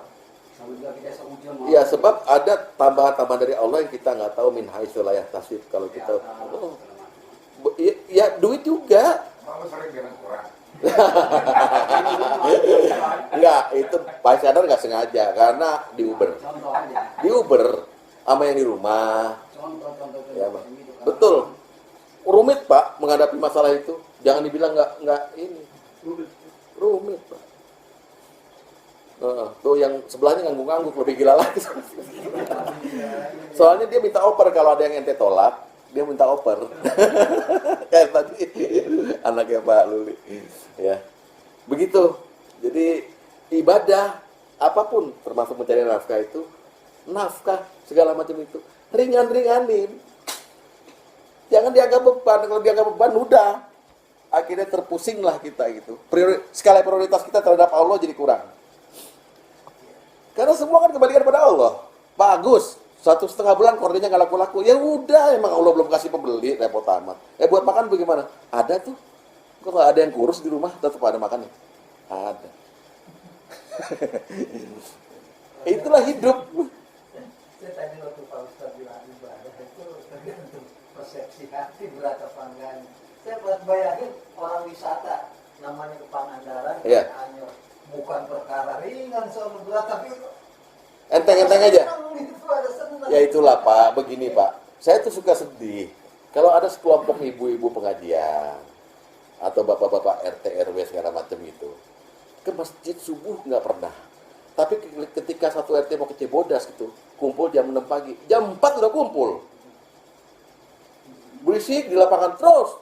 Sampai juga kita seujian. Iya sebab ada tambahan-tambahan dari Allah yang kita nggak tahu min haitsu la yahtasib. Kalau kita ya duit juga. Mama sering bilang kurang. Enggak, itu Pak Iskandar nggak sengaja karena di Uber. Contoh aja. Di Uber sama yang di rumah. Contoh Ya, Pak. gitu kan. Betul. Rumit Pak menghadapi masalah itu. Jangan dibilang nggak ini. Rumit Pak. Tuh yang sebelahnya ngangguk-ngangguk lebih gila lagi. Soalnya dia minta oper kalau ada yang ente tolak, dia minta oper. Kayak tadi anaknya Pak Luli. Ya. Begitu. Jadi ibadah apapun termasuk mencari nafkah itu nafkah segala macam itu ringan-ringanin. Jangan dianggap beban. Kalau dianggap beban udah akhirnya terpusing lah kita gitu. Skala prioritas kita terhadap Allah jadi kurang. Karena semua kan kembalikan pada Allah. Bagus, 1,5 bulan kordennya nggak laku-laku. Ya udah, emang Allah belum kasih pembeli, repot amat. Buat makan bagaimana? Ada tuh. Kalau ada yang kurus di rumah, tetap ada makannya. Ada. Itulah hidup. Saya tadi waktu Pak Ustadz bilang ibadah itu tergantung persepsi hati berat apa enggaknya. Saya buat bayangin orang wisata namanya ke Pangandaran, Iya. Anyer. Bukan perkara ringan soal berat, tapi Enteng-enteng aja. senang gitu, ada senang. Ya itulah Pak, begini Pak. Saya tuh suka sedih. Kalau ada sekelompok ibu-ibu pengajian atau bapak-bapak RT RW segala macam itu ke masjid subuh nggak pernah. Tapi ketika satu RT mau ke Cibodas gitu, kumpul jam 6 pagi, jam 4 udah kumpul. Berisik di lapangan terus,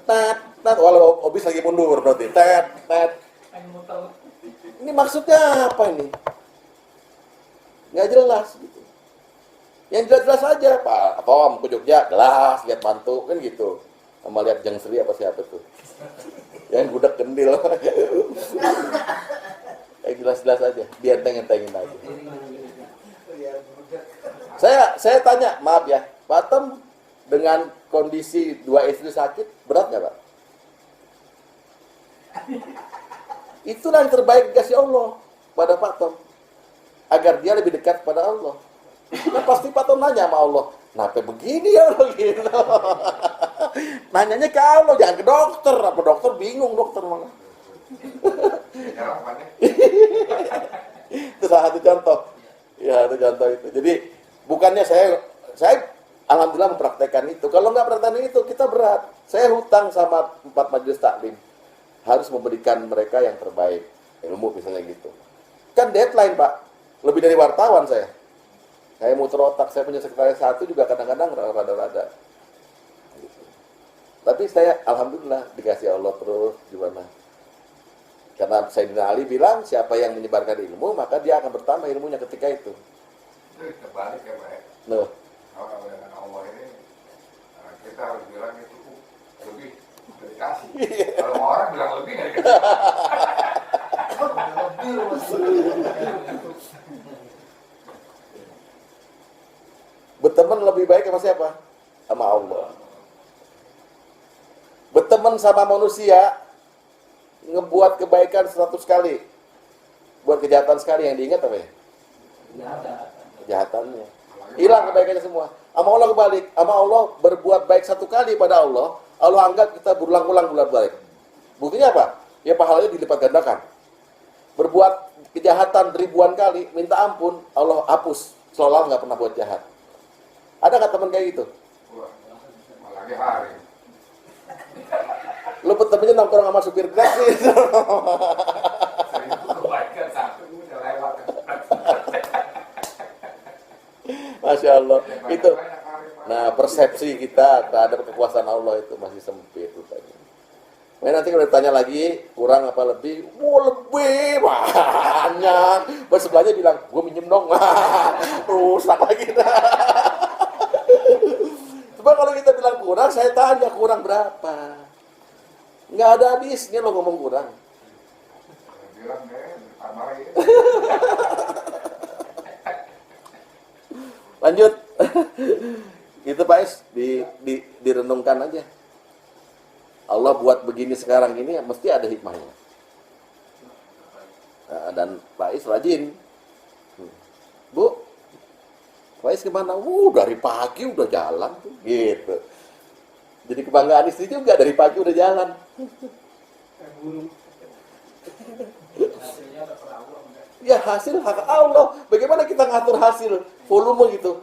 tet. Walau obis lagi mundur berarti, tet. Ini maksudnya apa ini? Nggak jelas gitu. Yang jelas-jelas aja, Pak Tom ke Jogja, jelas, lihat mantu, kan gitu. Sama lihat Jeng Sri apa siapa tuh. Yang budak kendil. Yang jelas-jelas aja, dienteng-entengin aja. Saya tanya, maaf ya, Pak Tom dengan kondisi 2 istri sakit, berat nggak Pak? Itulah yang terbaik dikasih Allah pada Pak Tom. Agar dia lebih dekat pada Allah. Kan pasti Pak Tom nanya sama Allah, kenapa begini ya Allah gitu. Nanyanya ke Allah, jangan ke dokter. Apa dokter bingung dokter malah. Itu salah satu contoh. Ya, itu contoh itu. Jadi bukannya saya alhamdulillah mempraktekkan itu. Kalau nggak praktekkan itu, kita berat. Saya hutang sama 4 majelis taklim. Harus memberikan mereka yang terbaik. Ilmu misalnya gitu. Kan deadline Pak. Lebih dari wartawan saya. Saya muter otak. Saya punya sekretaris 1 juga kadang-kadang rada-rada. Gitu. Tapi saya alhamdulillah dikasih Allah terus gimana. Karena Sayyidina Ali bilang, siapa yang menyebarkan ilmu, maka dia akan bertambah ilmunya ketika itu. Itu terbalik ya Pak ya. Loh, Kalau dengan Allah ini kita harus bilang itu lebih dikasih. Kalau orang bilang lebih nggak dikasih. Lebih loh, Mas. berteman lebih baik sama siapa? Sama Allah. Berteman sama manusia, ngebuat kebaikan 100 kali, buat kejahatan sekali, yang diingat apa ya? Kejahatannya. Hilang kebaikannya semua. Sama Allah kebalik. Sama Allah berbuat baik 1 kali pada Allah, Allah anggap kita berulang-ulang buat baik. Buktinya apa? Ya pahalanya dilipat gandakan. Berbuat kejahatan ribuan kali, minta ampun, Allah hapus. Seolah nggak pernah buat jahat. Ada nggak teman kayak gitu? Wah, malah lagi hari. Lu temennya nongkrong sama supir Grab sih. Sering kebaikan satu udah lewat. Masya Allah. Itu. Nah, persepsi kita terhadap kekuasaan Allah itu masih sempit rupanya. Nanti kalau ditanya lagi, kurang apa lebih? Lebih banyak. Sebelahnya bilang, gue minjem dong. Rusak lagi. Coba kalau kita bilang kurang, saya tanya kurang berapa? Nggak ada habisnya lo ngomong kurang. Bilang deh, tambahin. Lanjut. Itu Pak Is, direnungkan aja. Allah buat begini sekarang ini mesti ada hikmahnya. Nah, dan Pak Is rajin. Bu, Pak Is kemana? Dari pagi udah jalan tuh. Gitu. Jadi kebanggaan istri juga, dari pagi udah jalan. Ya hasil hak Allah. Bagaimana kita ngatur hasil volume gitu?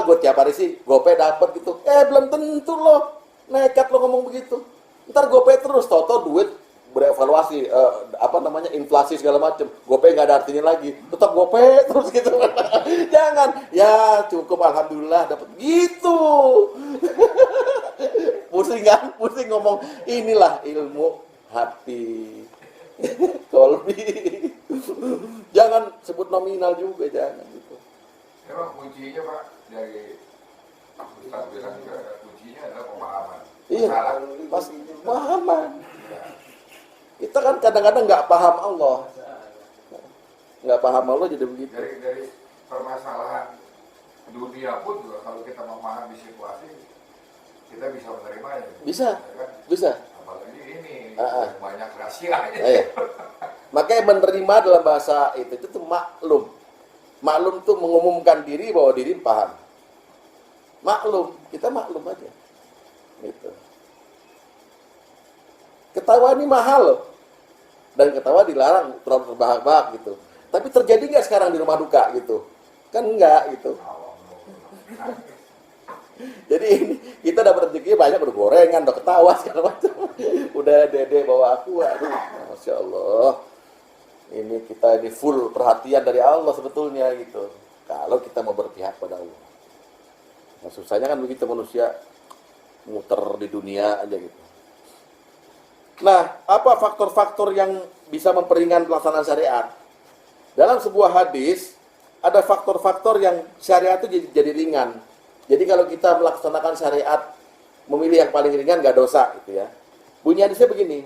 Gue tiap hari sih GoPay dapat gitu. Belum tentu loh. Nekat lo ngomong begitu. Ntar GoPay terus, toto duit berevaluasi, inflasi segala macam. GoPay nggak ada artinya lagi. Tetap GoPay terus gitu. Jangan. Ya cukup, alhamdulillah dapat gitu. Pusing kan? Pusing ngomong. Inilah ilmu hati. Kolbi. Jangan sebut nominal juga, jangan gitu. Memang kuncinya Pak, dari Ustaz bilang juga, kuncinya adalah pemahaman. Iya, Salah. pas pemahaman. Kita kan kadang-kadang nggak paham Allah. Nggak paham Allah jadi begitu. Dari permasalahan dunia pun juga, kalau kita memahami situasi, kita bisa menerimanya. Bisa, Ya kan? bisa. Apalagi ini, Ah. banyak rahasianya. Iya. Makanya menerima dalam bahasa itu tuh maklum. Maklum tuh mengumumkan diri bahwa diri paham. Maklum, kita maklum aja. Gitu. Ketawa ini mahal loh. Dan ketawa dilarang terlalu terbahak-bahak gitu. Tapi terjadi nggak sekarang di rumah duka gitu? Kan enggak gitu. Jadi ini kita dapat rezeki banyak, udah gorengan, udah ketawa segala macam. Udah dede bawa aku, aduh, Masya Allah. Ini kita ini full perhatian dari Allah sebetulnya gitu. Kalau kita mau berpihak pada Allah. Nah, susahnya kan begitu, manusia muter di dunia aja gitu. Nah, apa faktor-faktor yang bisa memperingan pelaksanaan syariat? Dalam sebuah hadis, ada faktor-faktor yang syariat itu jadi ringan. Jadi kalau kita melaksanakan syariat, memilih yang paling ringan, nggak dosa gitu ya. Bunyi hadisnya begini.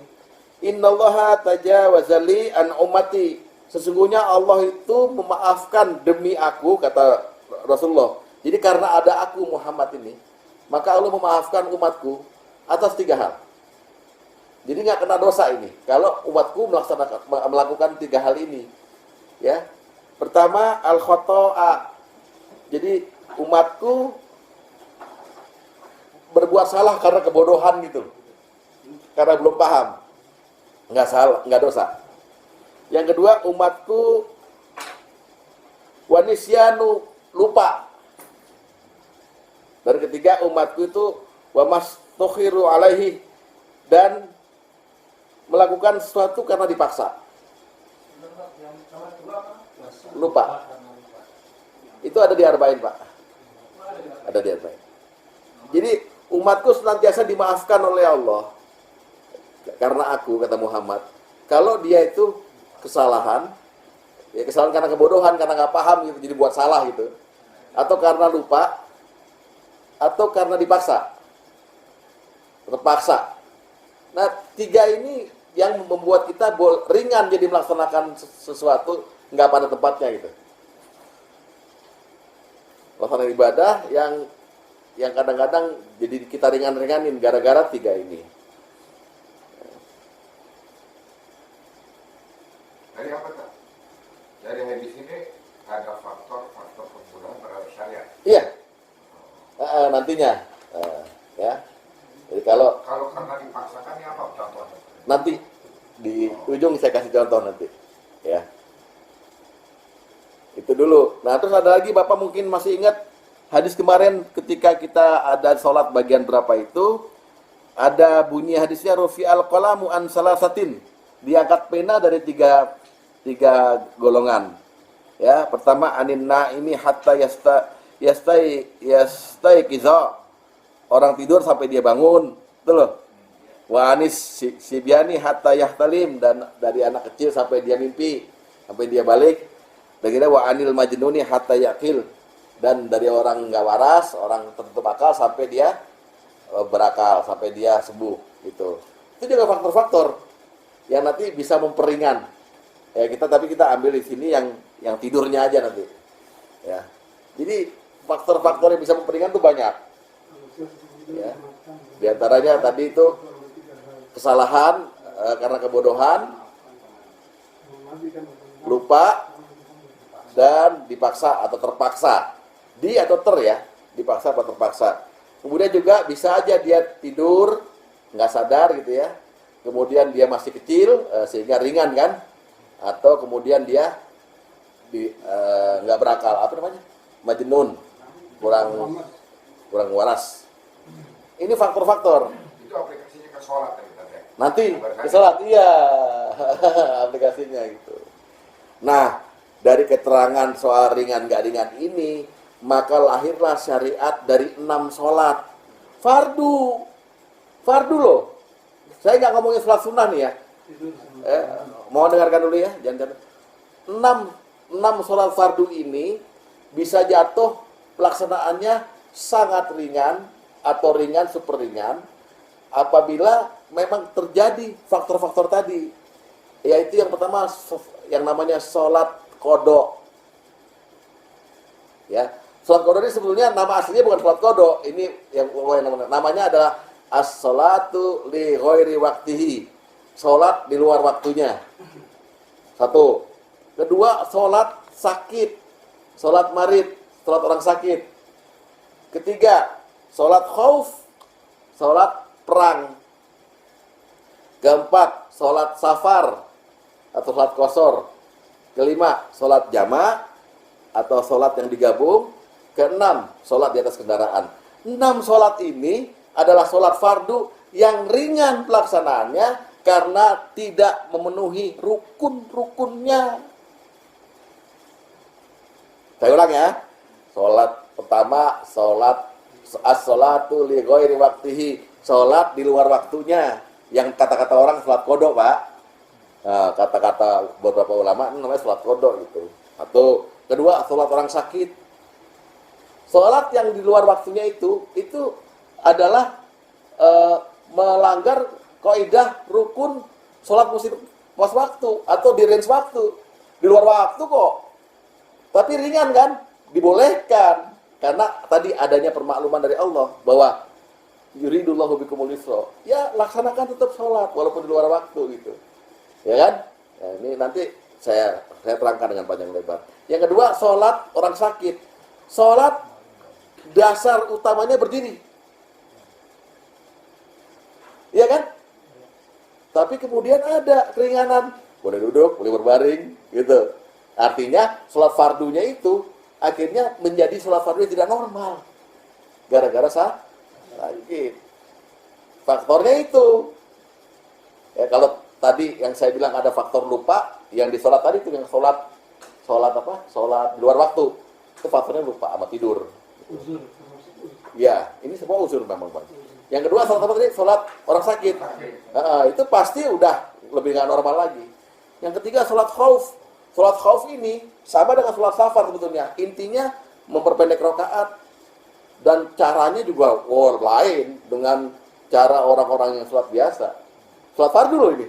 Innallaha tajawazali an ummati. Sesungguhnya Allah itu memaafkan demi aku, kata Rasulullah. Jadi karena ada aku Muhammad ini, maka Allah memaafkan umatku atas 3 hal. Jadi nggak kena dosa ini kalau umatku melakukan 3 hal ini. Ya. Pertama, al-khoto'a. Jadi umatku berbuat salah karena kebodohan gitu. Karena belum paham. Nggak salah, nggak dosa. Yang kedua, umatku wanisyanu, lupa. Dan ketiga, umatku itu wamastukhiru alaihi, dan melakukan sesuatu karena dipaksa. Lupa. Itu ada di Arba'in, Pak. Ada di Arba'in. Jadi umatku senantiasa dimaafkan oleh Allah. Karena aku, kata Muhammad, kalau dia itu kesalahan, ya kesalahan karena kebodohan, karena nggak paham gitu, jadi buat salah gitu, atau karena lupa, atau karena dipaksa, terpaksa. Nah, 3 ini yang membuat kita ringan jadi melaksanakan sesuatu nggak pada tempatnya gitu. Melaksanakan ibadah yang kadang-kadang jadi kita ringan-ringanin gara-gara 3 ini. Dari apa tak? Dari hadis ini ada faktor-faktor pembunuhan terhadap syariat. Iya, nantinya, ya. Jadi kalau karena dipaksakan ini apa contohnya? nanti di ujung saya kasih contoh nanti, ya. Itu dulu. Nah, terus ada lagi, Bapak mungkin masih ingat hadis kemarin ketika kita ada sholat bagian berapa itu, ada bunyi hadisnya rufi'al qalamu an salasatin, diangkat pena dari tiga golongan. Ya, pertama anin naimi hatta yastai kiza, orang tidur sampai dia bangun, itu loh. Wa anis sibyani hatta yahtalim, dan dari anak kecil sampai dia mimpi, sampai dia balik. Dan kita wa anil majnuni hatta yakil, dan dari orang nggak waras, orang tertutup akal sampai dia berakal, sampai dia sembuh gitu. Itu juga faktor-faktor yang nanti bisa memperingan. Ya tapi kita ambil di sini yang tidurnya aja nanti. Ya. Jadi faktor-faktor yang bisa memperingan itu banyak. Ya. Di antaranya tadi itu kesalahan karena kebodohan, lupa, dan dipaksa atau terpaksa. Di atau ter ya, dipaksa atau terpaksa. Kemudian juga bisa aja dia tidur nggak sadar gitu ya. Kemudian dia masih kecil sehingga ringan kan? Atau kemudian dia nggak berakal, apa namanya? Majnun, kurang waras. Ini faktor-faktor. Itu aplikasinya ke sholat ya kita ya. Nanti ke sholat, iya. Aplikasinya gitu. Nah, dari keterangan soal ringan nggak ringan ini, maka lahirlah syariat dari 6 sholat. Fardu loh. Saya nggak ngomongin sholat sunnah nih ya. Mau dengarkan dulu ya, jangan. 6 sholat fardu ini bisa jatuh pelaksanaannya sangat ringan atau ringan super ringan apabila memang terjadi faktor-faktor tadi. Yaitu yang pertama yang namanya sholat qada. Ya, sholat qada ini sebetulnya nama aslinya bukan sholat qada. Ini yang namanya adalah as-sholatu li ghairi waqtihi. Sholat di luar waktunya. 1. Kedua, sholat sakit. Sholat marid, sholat orang sakit. Ketiga, sholat khauf, sholat perang. Keempat, sholat safar atau sholat qasar. Kelima, sholat jama atau sholat yang digabung. Keenam, sholat di atas kendaraan. 6 sholat ini adalah sholat fardu yang ringan pelaksanaannya karena tidak memenuhi rukun-rukunnya. Saya ulang ya. Sholat pertama, sholat as-sholatu li ghairi waqtihi, sholat di luar waktunya. Yang kata-kata orang sholat kodok, Pak. Nah, kata-kata beberapa ulama namanya sholat kodok gitu. Atau kedua, sholat orang sakit. Sholat yang di luar waktunya itu adalah melanggar kaidah rukun sholat mesti pas waktu atau di range waktu. Di luar waktu kok. Tapi ringan kan? Dibolehkan. Karena tadi adanya permakluman dari Allah bahwa yuridullahu bikumul yusra. Ya, laksanakan tetap sholat walaupun di luar waktu gitu. Ya kan? Nah, ini nanti saya terangkan dengan panjang lebar. Yang kedua, sholat orang sakit. Sholat dasar utamanya berdiri. Iya kan? Tapi kemudian ada keringanan, boleh duduk, boleh berbaring, gitu. Artinya sholat fardunya itu akhirnya menjadi sholat fardu yang tidak normal, gara-gara sakit. Faktornya itu. Ya, kalau tadi yang saya bilang ada faktor lupa, yang di sholat tadi itu yang sholat apa? Sholat di luar waktu, itu faktornya lupa sama tidur. Ya, ini semua uzur memang, Bang. Yang kedua, sholat apa tadi? Sholat orang sakit. Itu pasti udah lebih nggak normal lagi. Yang ketiga sholat khauf. Sholat khauf ini sama dengan sholat safar sebetulnya. Intinya memperpendek rakaat dan caranya juga lain dengan cara orang-orang yang sholat biasa. Sholat fardu loh ini,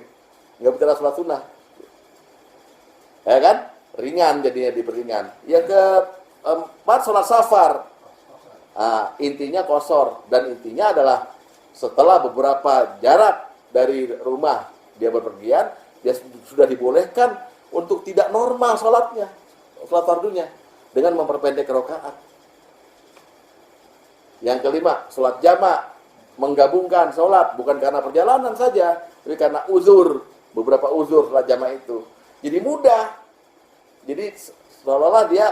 nggak bicara sholat sunnah. Ya kan? Ringan jadinya diperingan. Yang keempat sholat safar. Nah, intinya qashar dan intinya adalah setelah beberapa jarak dari rumah dia berpergian, dia sudah dibolehkan untuk tidak normal sholatnya, sholat fardunya dengan memperpendek rakaat. Yang kelima, sholat jamak, menggabungkan sholat bukan karena perjalanan saja, tapi karena uzur, beberapa uzur sholat jamak itu. Jadi mudah. Jadi seolah-olah dia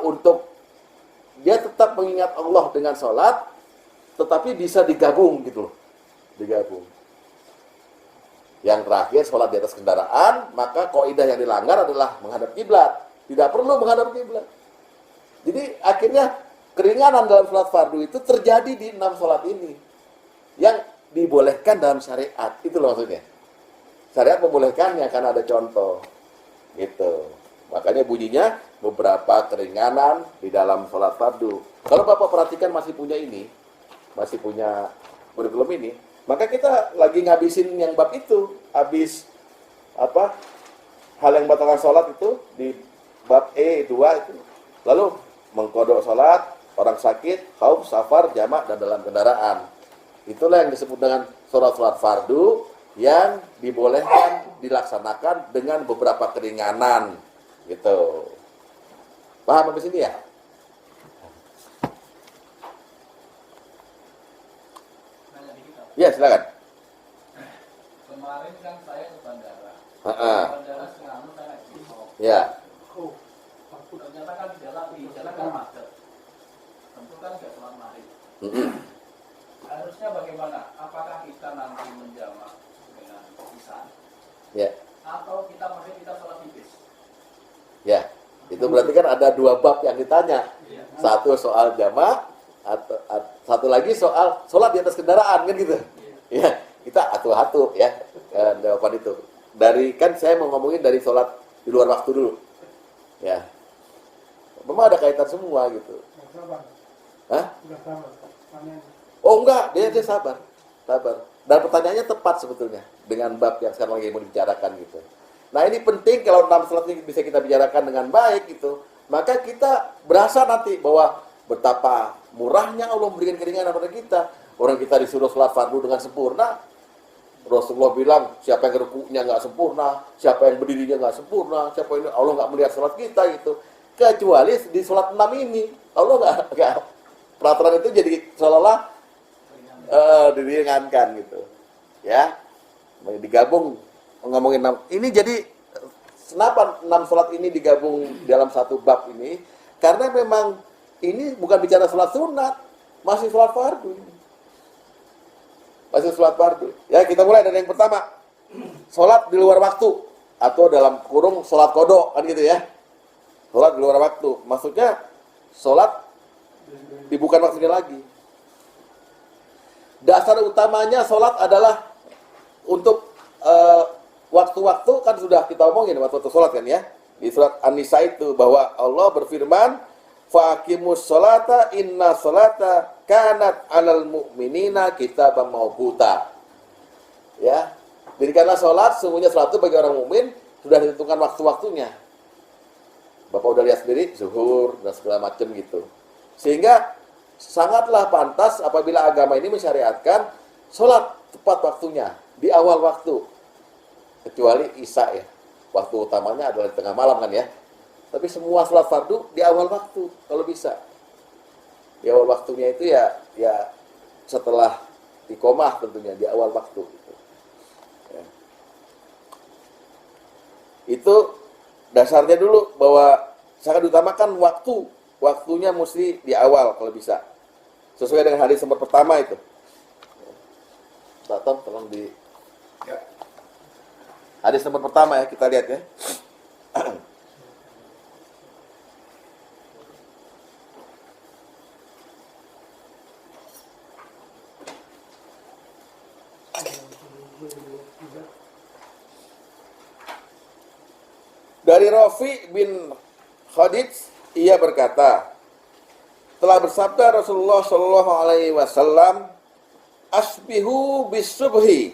untuk dia tetap mengingat Allah dengan sholat, tetapi bisa digabung gitu loh, digabung. Yang terakhir, sholat di atas kendaraan, maka kaidah yang dilanggar adalah menghadap kiblat. Tidak perlu menghadap kiblat. Jadi akhirnya keringanan dalam sholat fardu itu terjadi di 6 sholat ini yang dibolehkan dalam syariat. Itu loh maksudnya. Syariat membolehkannya karena ada contoh. Gitu. Makanya bunyinya beberapa keringanan di dalam sholat fardu. Kalau Bapak perhatikan masih punya ini, masih punya kurikulum ini, maka kita lagi ngabisin yang bab itu. Habis hal yang batalkan sholat itu di bab E2 itu. Lalu mengkodok sholat, orang sakit, khauf, safar, jamak, dan dalam kendaraan. Itulah yang disebut dengan sholat-sholat fardu yang dibolehkan dilaksanakan dengan beberapa keringanan. Gitu. Paham sampai sini ya? Ya, silakan. Kemarin kan saya ke bandara. Bandara Singapura saya naik pesawat. Ya. Ternyata kan di jalan kan macet. Tentu kan nggak sholat maghrib. Harusnya bagaimana? Apakah kita nanti menjamak dengan isya? Ya. Atau kita sholat tipis? Ya. Itu berarti kan ada 2 bab yang ditanya. Satu soal jamak, atau satu lagi soal sholat di atas kendaraan kan gitu. Ya, kita atu-atu ya jawaban itu. Dari kan saya mau ngomongin dari sholat di luar waktu dulu. Ya. Memang ada kaitan semua gitu. Hah? Oh enggak, dia sabar. Sabar. Dan pertanyaannya tepat sebetulnya dengan bab yang sekarang lagi mau dibicarakan gitu. Nah, ini penting kalau 6 sholat ini bisa kita bicarakan dengan baik gitu. Maka kita berasa nanti bahwa betapa murahnya Allah memberikan keringanan pada kita. Orang kita disuruh sholat fardu dengan sempurna. Rasulullah bilang, siapa yang rukunya nggak sempurna, siapa yang berdirinya nggak sempurna, siapa ini Allah nggak melihat sholat kita gitu. Kecuali di sholat 6 ini, Allah nggak peraturan itu jadi seolah-olah diringankan gitu. Ya, digabung ngomongin 6. Ini jadi kenapa 6 sholat ini digabung dalam satu bab ini? Karena memang ini bukan bicara sholat sunat, masih sholat fardu. Masih sholat fardu. Ya, kita mulai dari yang pertama. Sholat di luar waktu. Atau dalam kurung sholat kodok, kan gitu ya. Sholat di luar waktu. Maksudnya, sholat bukan waktunya lagi. Dasar utamanya sholat adalah untuk waktu-waktu, kan sudah kita omongin waktu-waktu sholat kan ya. Di surat An-Nisa itu, bahwa Allah berfirman, Faqimus sholata inna sholata kanat alal mu'minina kitaban mauquta. Ya. Jadi karena sholat, sungguhnya sholat itu bagi orang mukmin sudah ditentukan waktu-waktunya. Bapak udah lihat sendiri, zuhur dan segala macam gitu. Sehingga sangatlah pantas apabila agama ini mensyariatkan sholat tepat waktunya, di awal waktu. Kecuali isya ya. Waktu utamanya adalah di tengah malam kan ya. Tapi semua sholat fardu di awal waktu kalau bisa. Di awal waktunya itu ya setelah iqomah tentunya di awal waktu. Ya. Itu dasarnya dulu bahwa sangat diutamakan waktunya mesti di awal kalau bisa. Sesuai dengan hadis nomor pertama itu. Tatom tolong di hadis nomor pertama ya kita lihat ya. Dari Rafi bin Khadij, ia berkata, telah bersabda Rasulullah Shallallahu Alaihi Wasallam, asbihu bis subhi,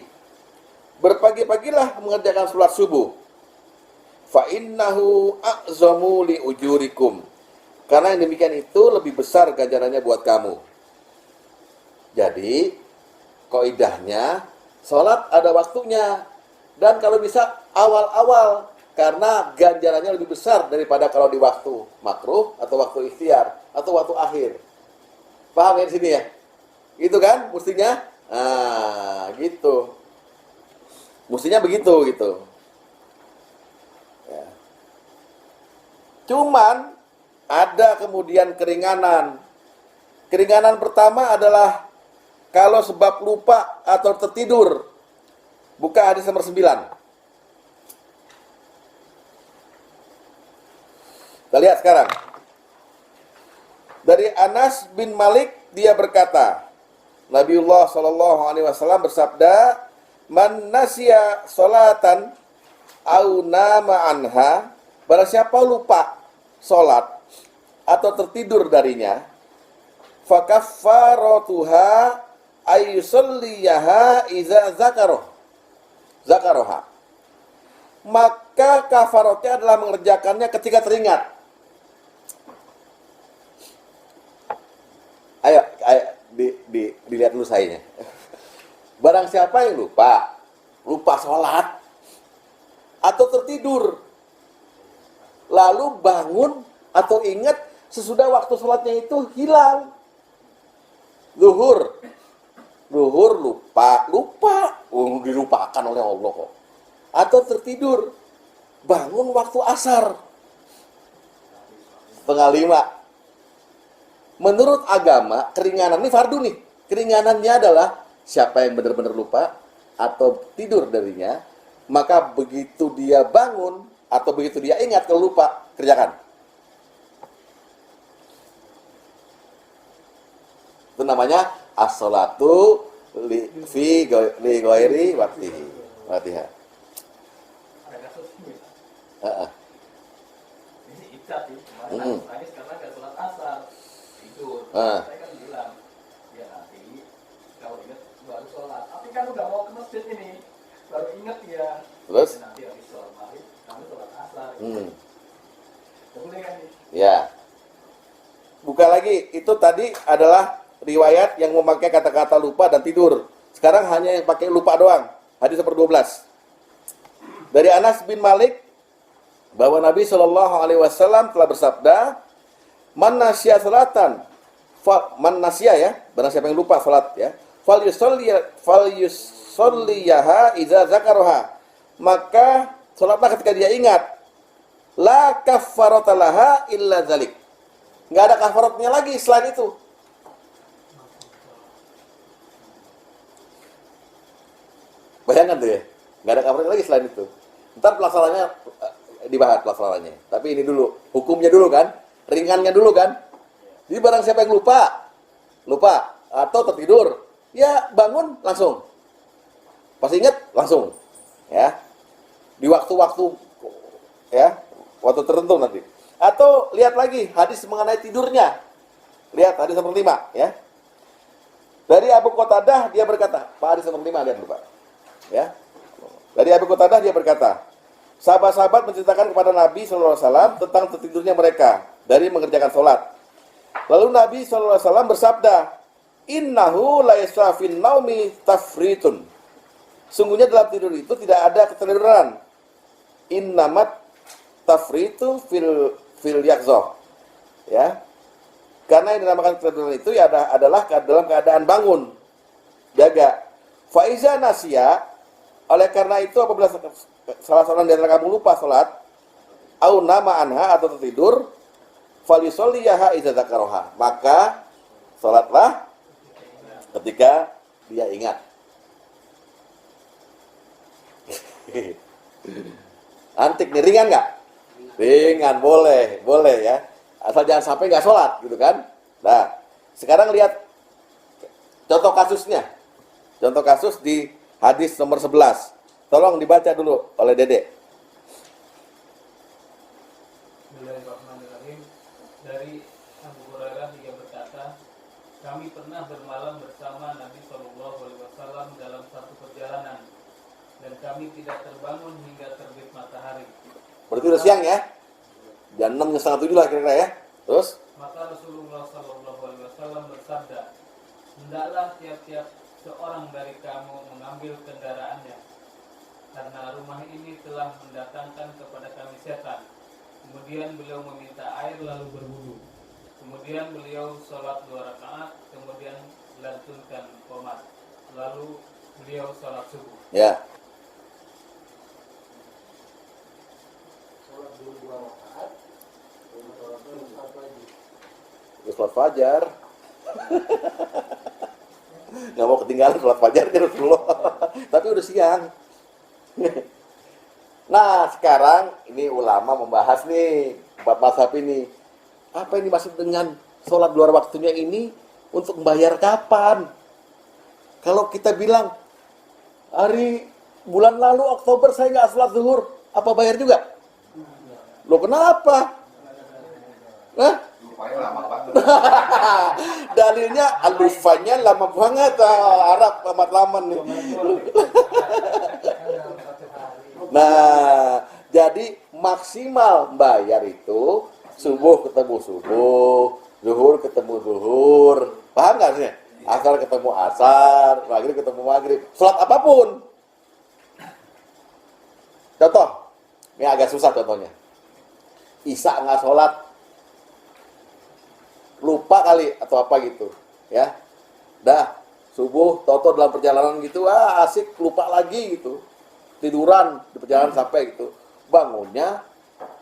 berpagi-pagilah mengerjakan sholat subuh. Fa innahu a'zamu li ujurikum, karena yang demikian itu lebih besar ganjarannya buat kamu. Jadi kaidahnya sholat ada waktunya, dan kalau bisa awal-awal, karena ganjarannya lebih besar daripada kalau di waktu makruh atau waktu ikhtiar atau waktu akhir. Paham ya di sini ya? Gitu kan mestinya? Nah, gitu. Mestinya begitu gitu. Ya. Cuman ada kemudian keringanan. Keringanan pertama adalah kalau sebab lupa atau tertidur. Buka hadis nomor 9. Kita lihat sekarang. Dari Anas bin Malik, dia berkata, Nabiullah SAW bersabda, man nasya salatan au nama anha, barang siapa lupa salat atau tertidur darinya, fakaffaratuha ayyusalliyaha iza zakaroha, maka kafaratnya adalah mengerjakannya ketika teringat. Ayo dilihat dulu sayanya. Barang siapa yang lupa sholat atau tertidur, lalu bangun atau ingat sesudah waktu sholatnya itu hilang. Zuhur lupa, dilupakan oleh Allah kok. Atau tertidur, bangun waktu asar, 4:30. Menurut agama, keringanan ini fardu nih. Keringanannya adalah siapa yang benar-benar lupa atau tidur darinya, maka begitu dia bangun atau begitu dia ingat kalau lupa, kerjakan. Itu namanya as-sholatu fi ghairi waqtihi. Fatihah. Ada kasus ini. Heeh. Ini icat sih, kemarin nangis karena nggak sholat asar, tidur. Ah. Saya kan bilang, ya nanti kalau ingat baru sholat. Tapi kan udah mau ke masjid ini, baru ingat ya. Terus? Ya, nanti habis sholat maghrib, kamu sholat asar. Boleh kan nih? Ya. Buka lagi, itu tadi adalah riwayat yang memakai kata-kata lupa dan tidur. Sekarang hanya yang pakai lupa doang. Hadis nomor 12. Dari Anas bin Malik, bahwa Nabi SAW telah bersabda, man nasya salatan, man nasya ya, barang siapa yang lupa salat ya, fal yusolliyaha idza zakaroha, maka salatlah ketika dia ingat. La kaffarata laha illa dzalik. Enggak ada kafaratnya lagi selain itu. Bayangkan tuh ya, enggak ada kafarat lagi selain itu. Ntar pelaksanaannya dibahas pelaksanaannya. Tapi ini dulu, hukumnya dulu kan, ringannya dulu kan. Jadi barang siapa yang lupa atau tertidur, ya bangun langsung. Pas ingat langsung, ya. Di waktu-waktu, ya, waktu tertentu nanti. Atau lihat lagi hadis mengenai tidurnya. Lihat hadis nomor 5, ya. Dari Abu Qatadah dia berkata, Pak hadis nomor 5 lihat dulu Pak. Ya. Dari Abu Qatadah dia berkata, sahabat-sahabat menceritakan kepada Nabi SAW tentang tertidurnya mereka dari mengerjakan sholat. Lalu Nabi SAW bersabda, innahu laisa fin naumi tafritun. Sungguhnya dalam tidur itu tidak ada ketiduran. Innamat tafritu fil yakzoh. Ya. Karena yang dinamakan ketiduran itu ya adalah dalam keadaan bangun, jaga. Faiza nasya, oleh karena itu apabila salah seorang di antara kamu lupa salat, au nama anha atau tertidur, falisolliyaha idza dzakaroha, maka salatlah ketika dia ingat. Antik nih, ringan nggak? Ringan, boleh ya. Asal jangan sampai nggak sholat, gitu kan? Nah, sekarang lihat contoh kasusnya. Contoh kasus di hadis nomor 11. Tolong dibaca dulu oleh Dede. Bismillahirrahmanirrahim. Dari Abu Hurairah dia berkata, kami pernah bermalam bersama Nabi Shallallahu Alaihi Wasallam dalam satu perjalanan dan kami tidak terbangun hingga terbit matahari. Berarti udah siang ya? Jam 6 setengah 7 lah kira-kira ya. Terus? Maka Rasulullah Shallallahu Alaihi Wasallam bersabda, hendaklah tiap-tiap seorang dari kamu mengambil kendaraannya, karena rumah ini telah mendatangkan kepada kami setan. Kemudian beliau meminta air lalu berwudu. Kemudian beliau sholat 2 rakaat, kemudian melantunkan qomat. Lalu beliau sholat subuh. Ya. Sholat dulu 2 rakaat, terus apa lagi? Terus sholat fajar. Nggak mau ketinggalan sholat fajar kan Rasulullah. Tapi udah siang. Nah, sekarang ini ulama membahas nih bab mazhab ini. Apa ini maksud dengan sholat luar waktunya ini untuk membayar kapan? Kalau kita bilang hari bulan lalu Oktober saya nggak sholat zuhur, apa bayar juga? Loh kenapa? Hah? Lupanya lama banget. Dalilnya alufanya lama banget, Arab amat lama nih. Dalam 1 hari. Nah, jadi maksimal bayar itu subuh ketemu subuh, zuhur ketemu zuhur. Paham nggak sih? Asar ketemu asar, maghrib ketemu maghrib. Sholat apapun. Contoh, ini agak susah contohnya. Isya nggak sholat, lupa kali atau apa gitu, ya. Dah subuh, toto dalam perjalanan gitu, asik lupa lagi gitu. Tiduran di perjalanan sampai gitu. Bangunnya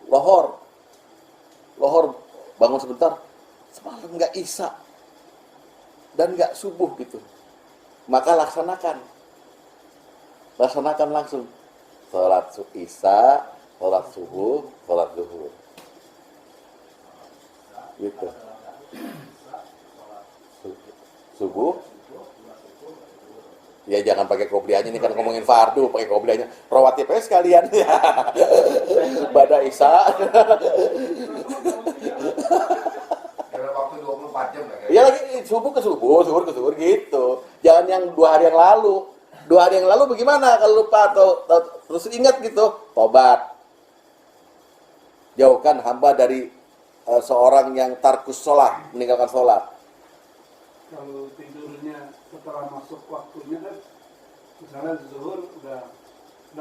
lohor bangun sebentar, semalam nggak isya dan nggak subuh gitu, maka laksanakan langsung sholat isya, sholat subuh, sholat zuhur gitu. Subuh ya jangan pakai qobliyahnya, ini kan ngomongin fardu, pakai qobliyahnya rawatib aja sekalian ya. Bada isya. Dalam waktu 24 jam lah. Ya lagi subuh ke subuh, zuhur ke zuhur gitu. Jangan yang 2 hari yang lalu. 2 hari yang lalu bagaimana kalau lupa atau terus ingat gitu, tobat. Jauhkan hamba dari seorang yang tarkus sholat, meninggalkan sholat. Kalau tidurnya setelah masuk waktunya kan, misalnya zuhur udah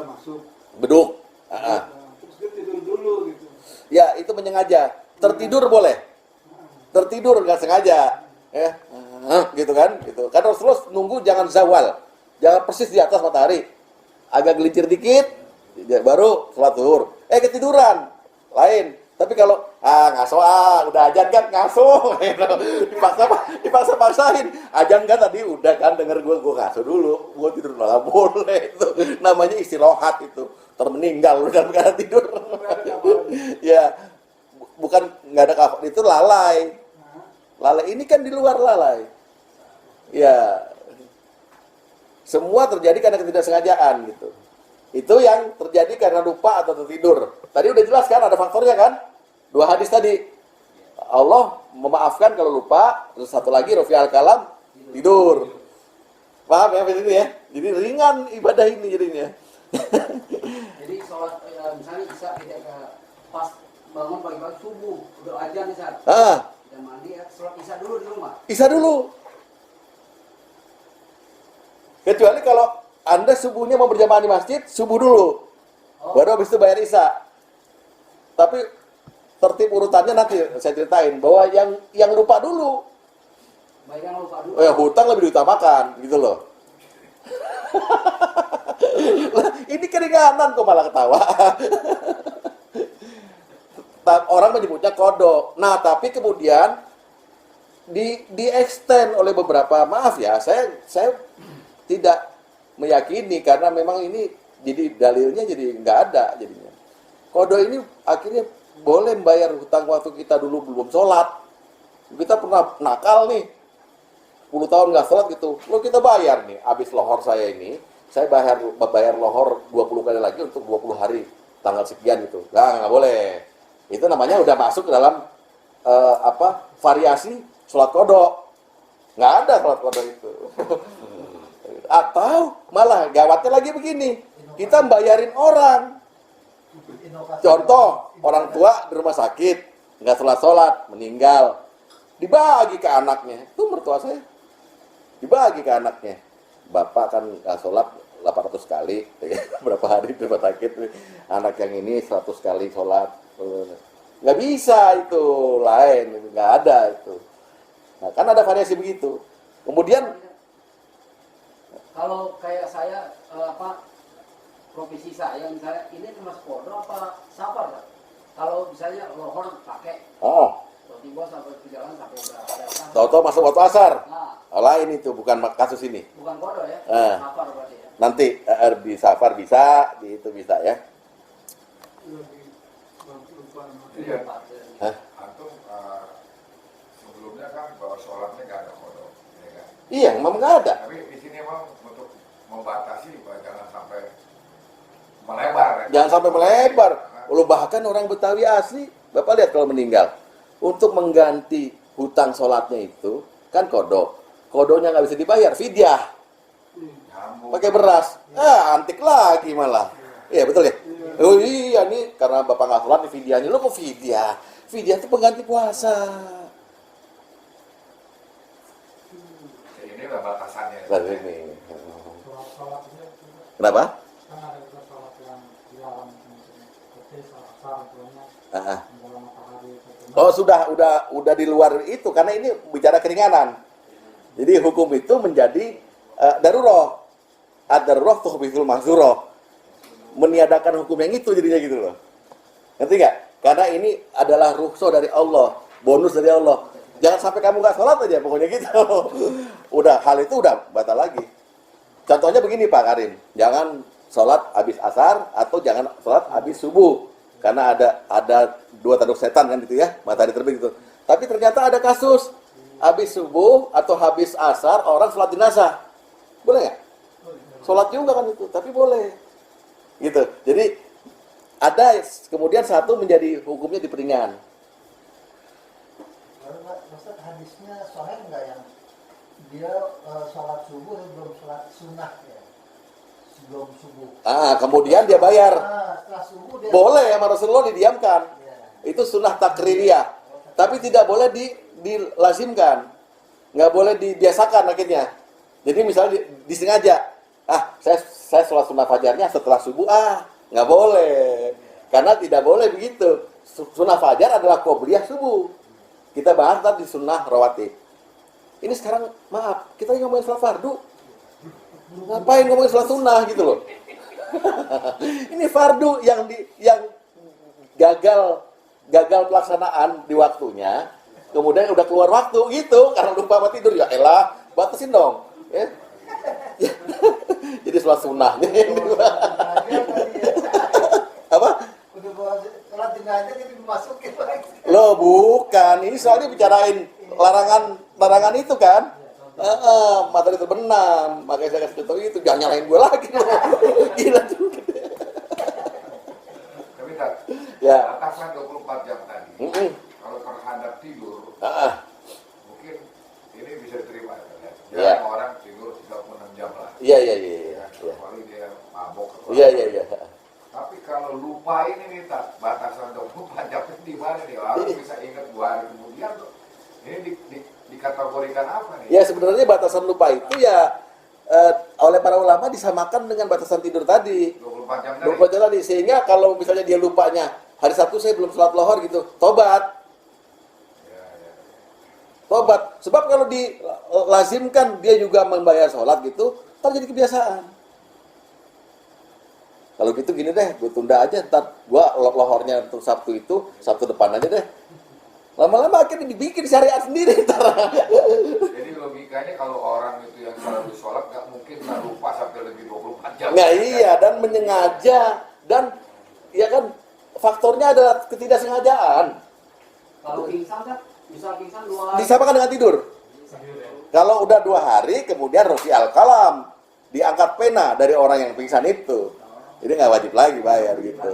masuk, Beduk. nah, terus dia tidur dulu gitu. Ya itu menyengaja. Tertidur boleh. Tertidur nggak sengaja, ya, gitu kan? Gitu. Kan Rasulullah nunggu jangan zawal, jangan persis di atas matahari, agak gelincir dikit, baru sholat zuhur. Ketiduran, lain. Tapi kalau ngaso udah ajan kan ngaso, dipaksain. Ajan kan tadi udah kan denger gue ngaso dulu, gue tidur nggak boleh itu. Namanya istirahat itu, termeninggal udah dalam tidur. Ya, bukan nggak ada kafar, itu lalai. Lalai ini kan di luar lalai. Ya, semua terjadi karena ketidaksengajaan gitu. Itu yang terjadi karena lupa atau tertidur. Tadi udah jelas kan ada faktornya kan? 2 hadis tadi. Allah memaafkan kalau lupa, terus satu lagi rafi'al kalam, tidur. Paham ya ini ya? Jadi ringan ibadah ini jadinya. Jadi sholat misalnya isya pas bangun pagi-pagi subuh udah ajan nih saat udah mandi ya sholat isya dulu di rumah. Isya dulu. Kecuali kalau Anda subuhnya mau berjamaah di masjid, subuh dulu. Baru habis itu bayar isya. Tapi tertib urutannya nanti saya ceritain bahwa yang lupa dulu. Bayar yang lupa dulu. Hutang lebih diutamakan gitu loh. Ini keringanan kok malah ketawa. Orang menyebutnya kodok. Nah, tapi kemudian di extend oleh beberapa, maaf ya, saya tidak meyakini karena memang ini jadi dalilnya jadi nggak ada jadinya. Kodok ini akhirnya boleh membayar hutang waktu kita dulu belum sholat. Kita pernah nakal nih, 10 tahun nggak sholat gitu. Lalu kita bayar nih, habis lohor saya ini, saya bayar lohor 20 kali lagi untuk 20 hari, tanggal sekian gitu. Nggak boleh. Itu namanya udah masuk ke dalam variasi sholat kodok. Nggak ada sholat kodok itu. Atau malah gawatnya lagi begini, kita bayarin orang. Inovasi. Contoh, orang tua di rumah sakit, nggak sholat, meninggal. Dibagi ke anaknya. Itu mertua saya. Dibagi ke anaknya. Bapak kan nggak sholat 800 kali. Berapa hari di rumah sakit. Anak yang ini 100 kali sholat. Nggak bisa itu, lain. Nggak ada itu. Nah, kan ada variasi begitu. Kemudian, Kalau kayak saya profesi saya misalnya ini termasuk kodok apa safar Pak? Kalau misalnya lohor pakai tiba-tiba sampai perjalanan sampai berapa? tahu-tahu masuk waktu asar. Nah, Lain itu, bukan kasus ini. bukan kodok ya, safar berarti ya. Nanti di safar bisa, di itu bisa ya. Lagi lupa. Iya. Hah? Antum sebelumnya kan bahwa sholatnya nggak ada kodok, ya kan? Iya, memang nggak ada. Tapi di sini memang untuk membatasi bahwa jangan sampai melebar. Ya. Jangan sampai melebar. Lu bahkan orang Betawi asli, Bapak lihat kalau meninggal, untuk mengganti hutang sholatnya itu kan kodok. Kodoknya nggak bisa dibayar, fidyah. Nyambung. Pakai beras. Antik lagi malah. Iya betul ya. Oh iya nih karena Bapak nggak sholat nih fidyahnya. Lu kok fidyah? Fidyah itu pengganti puasa. Ini lah batasannya. Lalu ini. Sholat itu Kenapa? kan ada juga sholat yang dilarang misalnya seperti sholat asar misalnya Ah. menjelang matahari terbenam. Oh udah di luar itu karena ini bicara keringanan. Jadi hukum itu menjadi daruroh. Ad-daruroh tuhbihul mahzuroh. Meniadakan hukum yang itu jadinya gitu loh. Ngerti nggak? Karena ini adalah rukhsah dari Allah, bonus dari Allah. Jangan sampai kamu nggak sholat aja pokoknya gitu. Udah hal itu udah batal lagi. Contohnya begini Pak Karim, jangan sholat habis asar atau jangan sholat habis subuh. Karena ada dua tanduk setan kan gitu ya, matahari terbit gitu. Tapi ternyata ada kasus habis subuh atau habis asar orang sholat jenazah. Boleh nggak? Sholat juga kan itu, tapi boleh. Gitu. Jadi ada kemudian satu menjadi hukumnya diperingan. Lalu Ustaz hadisnya sahih nggak yang dia sholat subuh belum sholat sunnah ya sebelum subuh. Kemudian dia bayar. Setelah subuh dia Boleh sama Rasulullah didiamkan. Ya. Itu sunnah takririyah. Tapi tidak boleh dilazimkan. Nggak boleh dibiasakan akhirnya. Jadi misalnya disengaja. Saya sholat sunnah fajarnya setelah subuh. Nggak boleh. Karena tidak boleh begitu. Sunnah fajar adalah qobliyah subuh. Kita bahas tadi sunnah rawatib. Ini sekarang, maaf, kita ngomongin sholat fardu. Ngapain ngomongin sholat sunnah gitu loh. Ini fardu yang gagal pelaksanaan di waktunya. Kemudian udah keluar waktu gitu. Karena lupa sama tidur. Ya elah, batasin dong. Ya. Jadi sholat sunnahnya. Apa? udah bawa sholat jenazah jadi dimasukin lagi. Loh bukan, ini soalnya bicarain larangan itu kan. Matahari terbenam, makanya saya kasih contoh itu, jangan nyalain gue lagi loh. Gila juga. Tapi tak, Ya. batasan 24 jam tadi. Kalau terhadap tidur, mungkin ini bisa diterima ya. Jangan Ya. orang tidur 36 jam lah. Iya. Ya, kecuali dia mabok. atau Iya. Tapi kalau lupa ini nih tak, batasan 24 jam itu di mana nih? Orang bisa ingat 2 hari kemudian tuh. Ini dikategorikan apa nih? Ya sebenarnya batasan lupa itu ya oleh para ulama disamakan dengan batasan tidur tadi. 24 jam tadi. 24 jam tadi. Sehingga kalau misalnya dia lupanya hari Sabtu saya belum sholat lohor gitu, tobat. Ya. Tobat. Sebab kalau dilazimkan dia juga membayar sholat gitu, ntar jadi kebiasaan. Kalau gitu gini deh, gue tunda aja, ntar gue lohornya untuk Sabtu itu, Sabtu depan aja deh. Lama-lama akhirnya dibikin syariat sendiri ntar. Jadi logikanya kalau orang itu yang selalu sholat nggak mungkin nggak lupa sampai lebih 24 jam. Nah iya, dan menyengaja. Dan ya kan faktornya adalah ketidaksengajaan. Kalau pingsan kan, misal pingsan 2 hari. Disamakan dengan tidur. Kalau udah 2 hari, kemudian rofi al-kalam. Diangkat pena dari orang yang pingsan itu. Jadi nggak wajib lagi bayar gitu.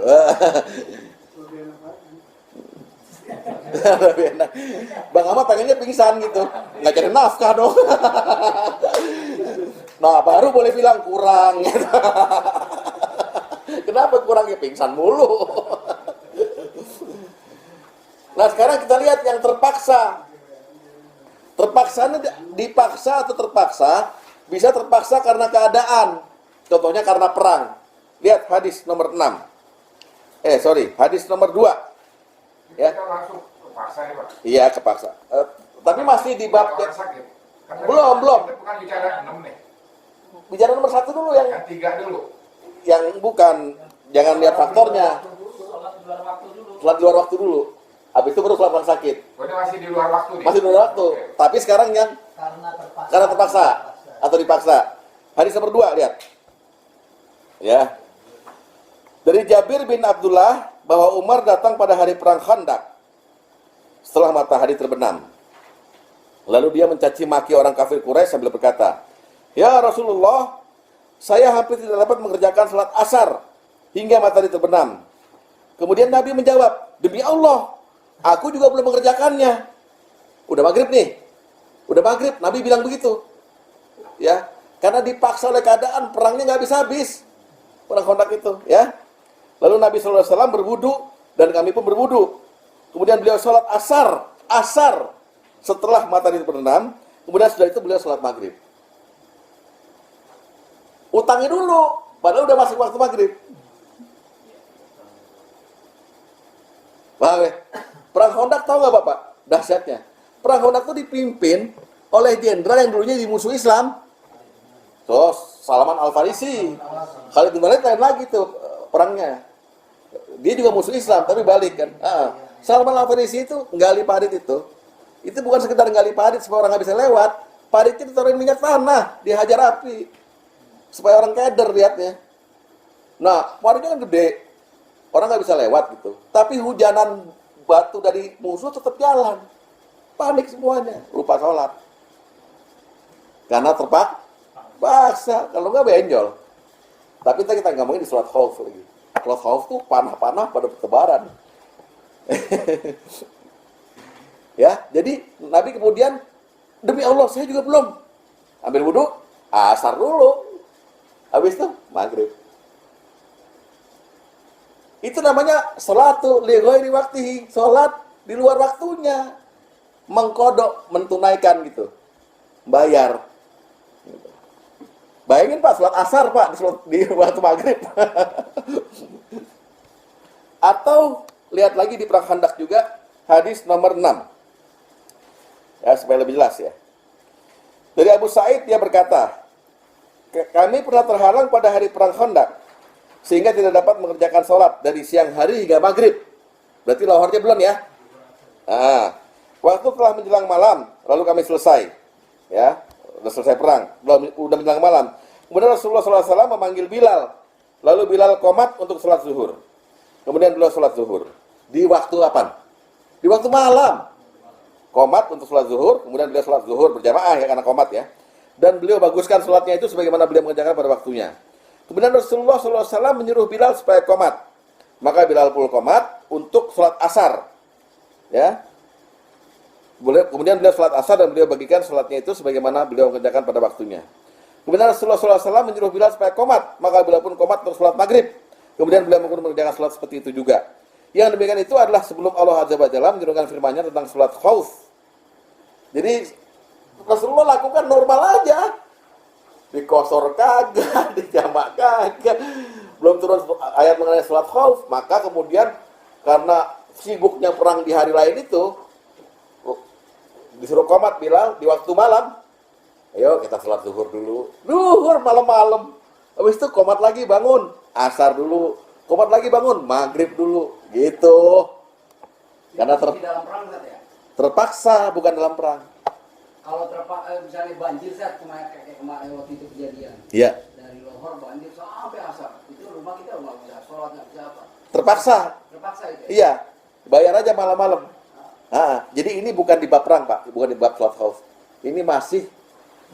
Lebih enak. Bang Ahmad pengennya pingsan gitu, nggak cari nafkah dong. Nah baru boleh bilang kurang. Gitu. Kenapa kurangnya, pingsan mulu? Nah sekarang kita lihat yang terpaksa. Terpaksa ini dipaksa atau terpaksa? Bisa terpaksa karena keadaan. Contohnya karena perang. Lihat hadis nomor 6. Hadis nomor 2. Ya. Kita langsung kepaksa ya Pak. Iya, kepaksa. Tapi masih di bab Orang sakit. Karena Belum. Kita bukan bicara 6 nih. bicara nomor 1 dulu yang Yang 3 dulu. bukan, jangan lihat faktornya. Sholat di luar waktu dulu. Sholat di luar waktu dulu. Habis itu baru sholat orang sakit. Oh, ini masih di luar waktu nih. Masih di luar waktu. Oke. Tapi sekarang yang Karena terpaksa atau dipaksa. Hadis nomor 2, lihat. Ya. Dari Jabir bin Abdullah bahwa Umar datang pada hari perang Khandaq setelah matahari terbenam. Lalu dia mencaci maki orang kafir Quraisy sambil berkata, "Ya Rasulullah, saya hampir tidak dapat mengerjakan salat asar hingga matahari terbenam." Kemudian Nabi menjawab, "Demi Allah, aku juga belum mengerjakannya." Udah maghrib nih. Udah maghrib, Nabi bilang begitu. Ya, karena dipaksa oleh keadaan, perangnya nggak habis-habis. Perang Khandaq itu, ya. Lalu Nabi SAW berwudu dan kami pun berwudu. Kemudian beliau sholat asar setelah matahari terbenam. Kemudian setelah itu beliau sholat maghrib. Utangnya dulu, padahal udah masuk waktu maghrib. Paham ya? Perang Khandaq tahu nggak Bapak? Dahsyatnya. Perang Khandaq itu dipimpin oleh jenderal yang dulunya dimusuh Islam. So, Salman Al-Farisi. Khalid bin Walid lain lagi tuh perangnya. Dia juga musuh Islam, tapi balik kan. Salman Al-Farisi itu nggali parit itu. Itu bukan sekedar nggali parit supaya orang nggak bisa lewat. Paritnya ditaruhin minyak tanah, dihajar api. Supaya orang keder lihatnya. Nah, paritnya kan gede. Orang nggak bisa lewat gitu. Tapi hujanan batu dari musuh tetap jalan. Panik semuanya, lupa sholat. Karena terpaksa, kalau nggak benjol. Tapi kita ngomongin di sholat khauf lagi. Sholat khauf tuh panah-panah pada bertebaran. Ya, jadi Nabi kemudian, demi Allah saya juga belum. Ambil wudhu, asar dulu. Habis itu maghrib. Itu namanya sholatu li ghairi waqtihi, sholat di luar waktunya. Mengkodok, mentunaikan gitu. Bayar. Bayangin Pak, sholat asar Pak, di waktu maghrib. Atau, lihat lagi di perang Khandaq juga, hadis nomor 6. Ya, supaya lebih jelas ya. Dari Abu Sa'id, dia berkata, kami pernah terhalang pada hari perang Khandaq, sehingga tidak dapat mengerjakan sholat dari siang hari hingga maghrib. Berarti lohornya belum ya? Waktu telah menjelang malam, lalu kami selesai. Ya, udah selesai perang, udah menjelang malam. Kemudian Rasulullah SAW memanggil Bilal. Lalu Bilal qomat untuk sholat zuhur. Kemudian beliau sholat zuhur. Di waktu apa? Di waktu malam. Qomat untuk sholat zuhur, kemudian beliau sholat zuhur berjamaah ya, karena qomat ya. Dan beliau baguskan sholatnya itu sebagaimana beliau mengerjakan pada waktunya. Kemudian Rasulullah SAW menyuruh Bilal supaya qomat. Maka Bilal pun qomat untuk sholat asar. Ya. Kemudian beliau sholat asar dan beliau bagikan sholatnya itu sebagaimana beliau mengerjakan pada waktunya. Kemudian Rasulullah SAW menyuruh Bilal supaya qomat. Maka Bilal pun qomat untuk sholat maghrib. Kemudian beliau mengerjakan sholat seperti itu juga. Yang demikian itu adalah sebelum Allah Azza wa Jalla menurunkan firman-Nya tentang sholat khauf. Jadi Rasulullah lakukan normal aja. Dikosor kagak, dijamak kagak. Belum turun ayat mengenai sholat khauf. Maka kemudian karena sibuknya perang di hari lain itu, disuruh qomat Bilal di waktu malam. Ayo kita sholat zuhur dulu. Zuhur malam-malam. Habis itu qomat lagi bangun. Asar dulu. Qomat lagi bangun. Maghrib dulu. Gitu. Karena Di dalam perang Ustaz ya? terpaksa, bukan dalam perang. Kalau misalnya banjir Ustaz, kayak kemarin waktu itu kejadian. Iya. Dari lohor banjir sampai asar. Itu rumah kita nggak bisa sholat, nggak bisa apa. Terpaksa. Terpaksa itu ya? Iya. Bayar aja malam-malam. Jadi ini bukan di bab perang, Pak. Bukan di bab sholat khauf. Ini masih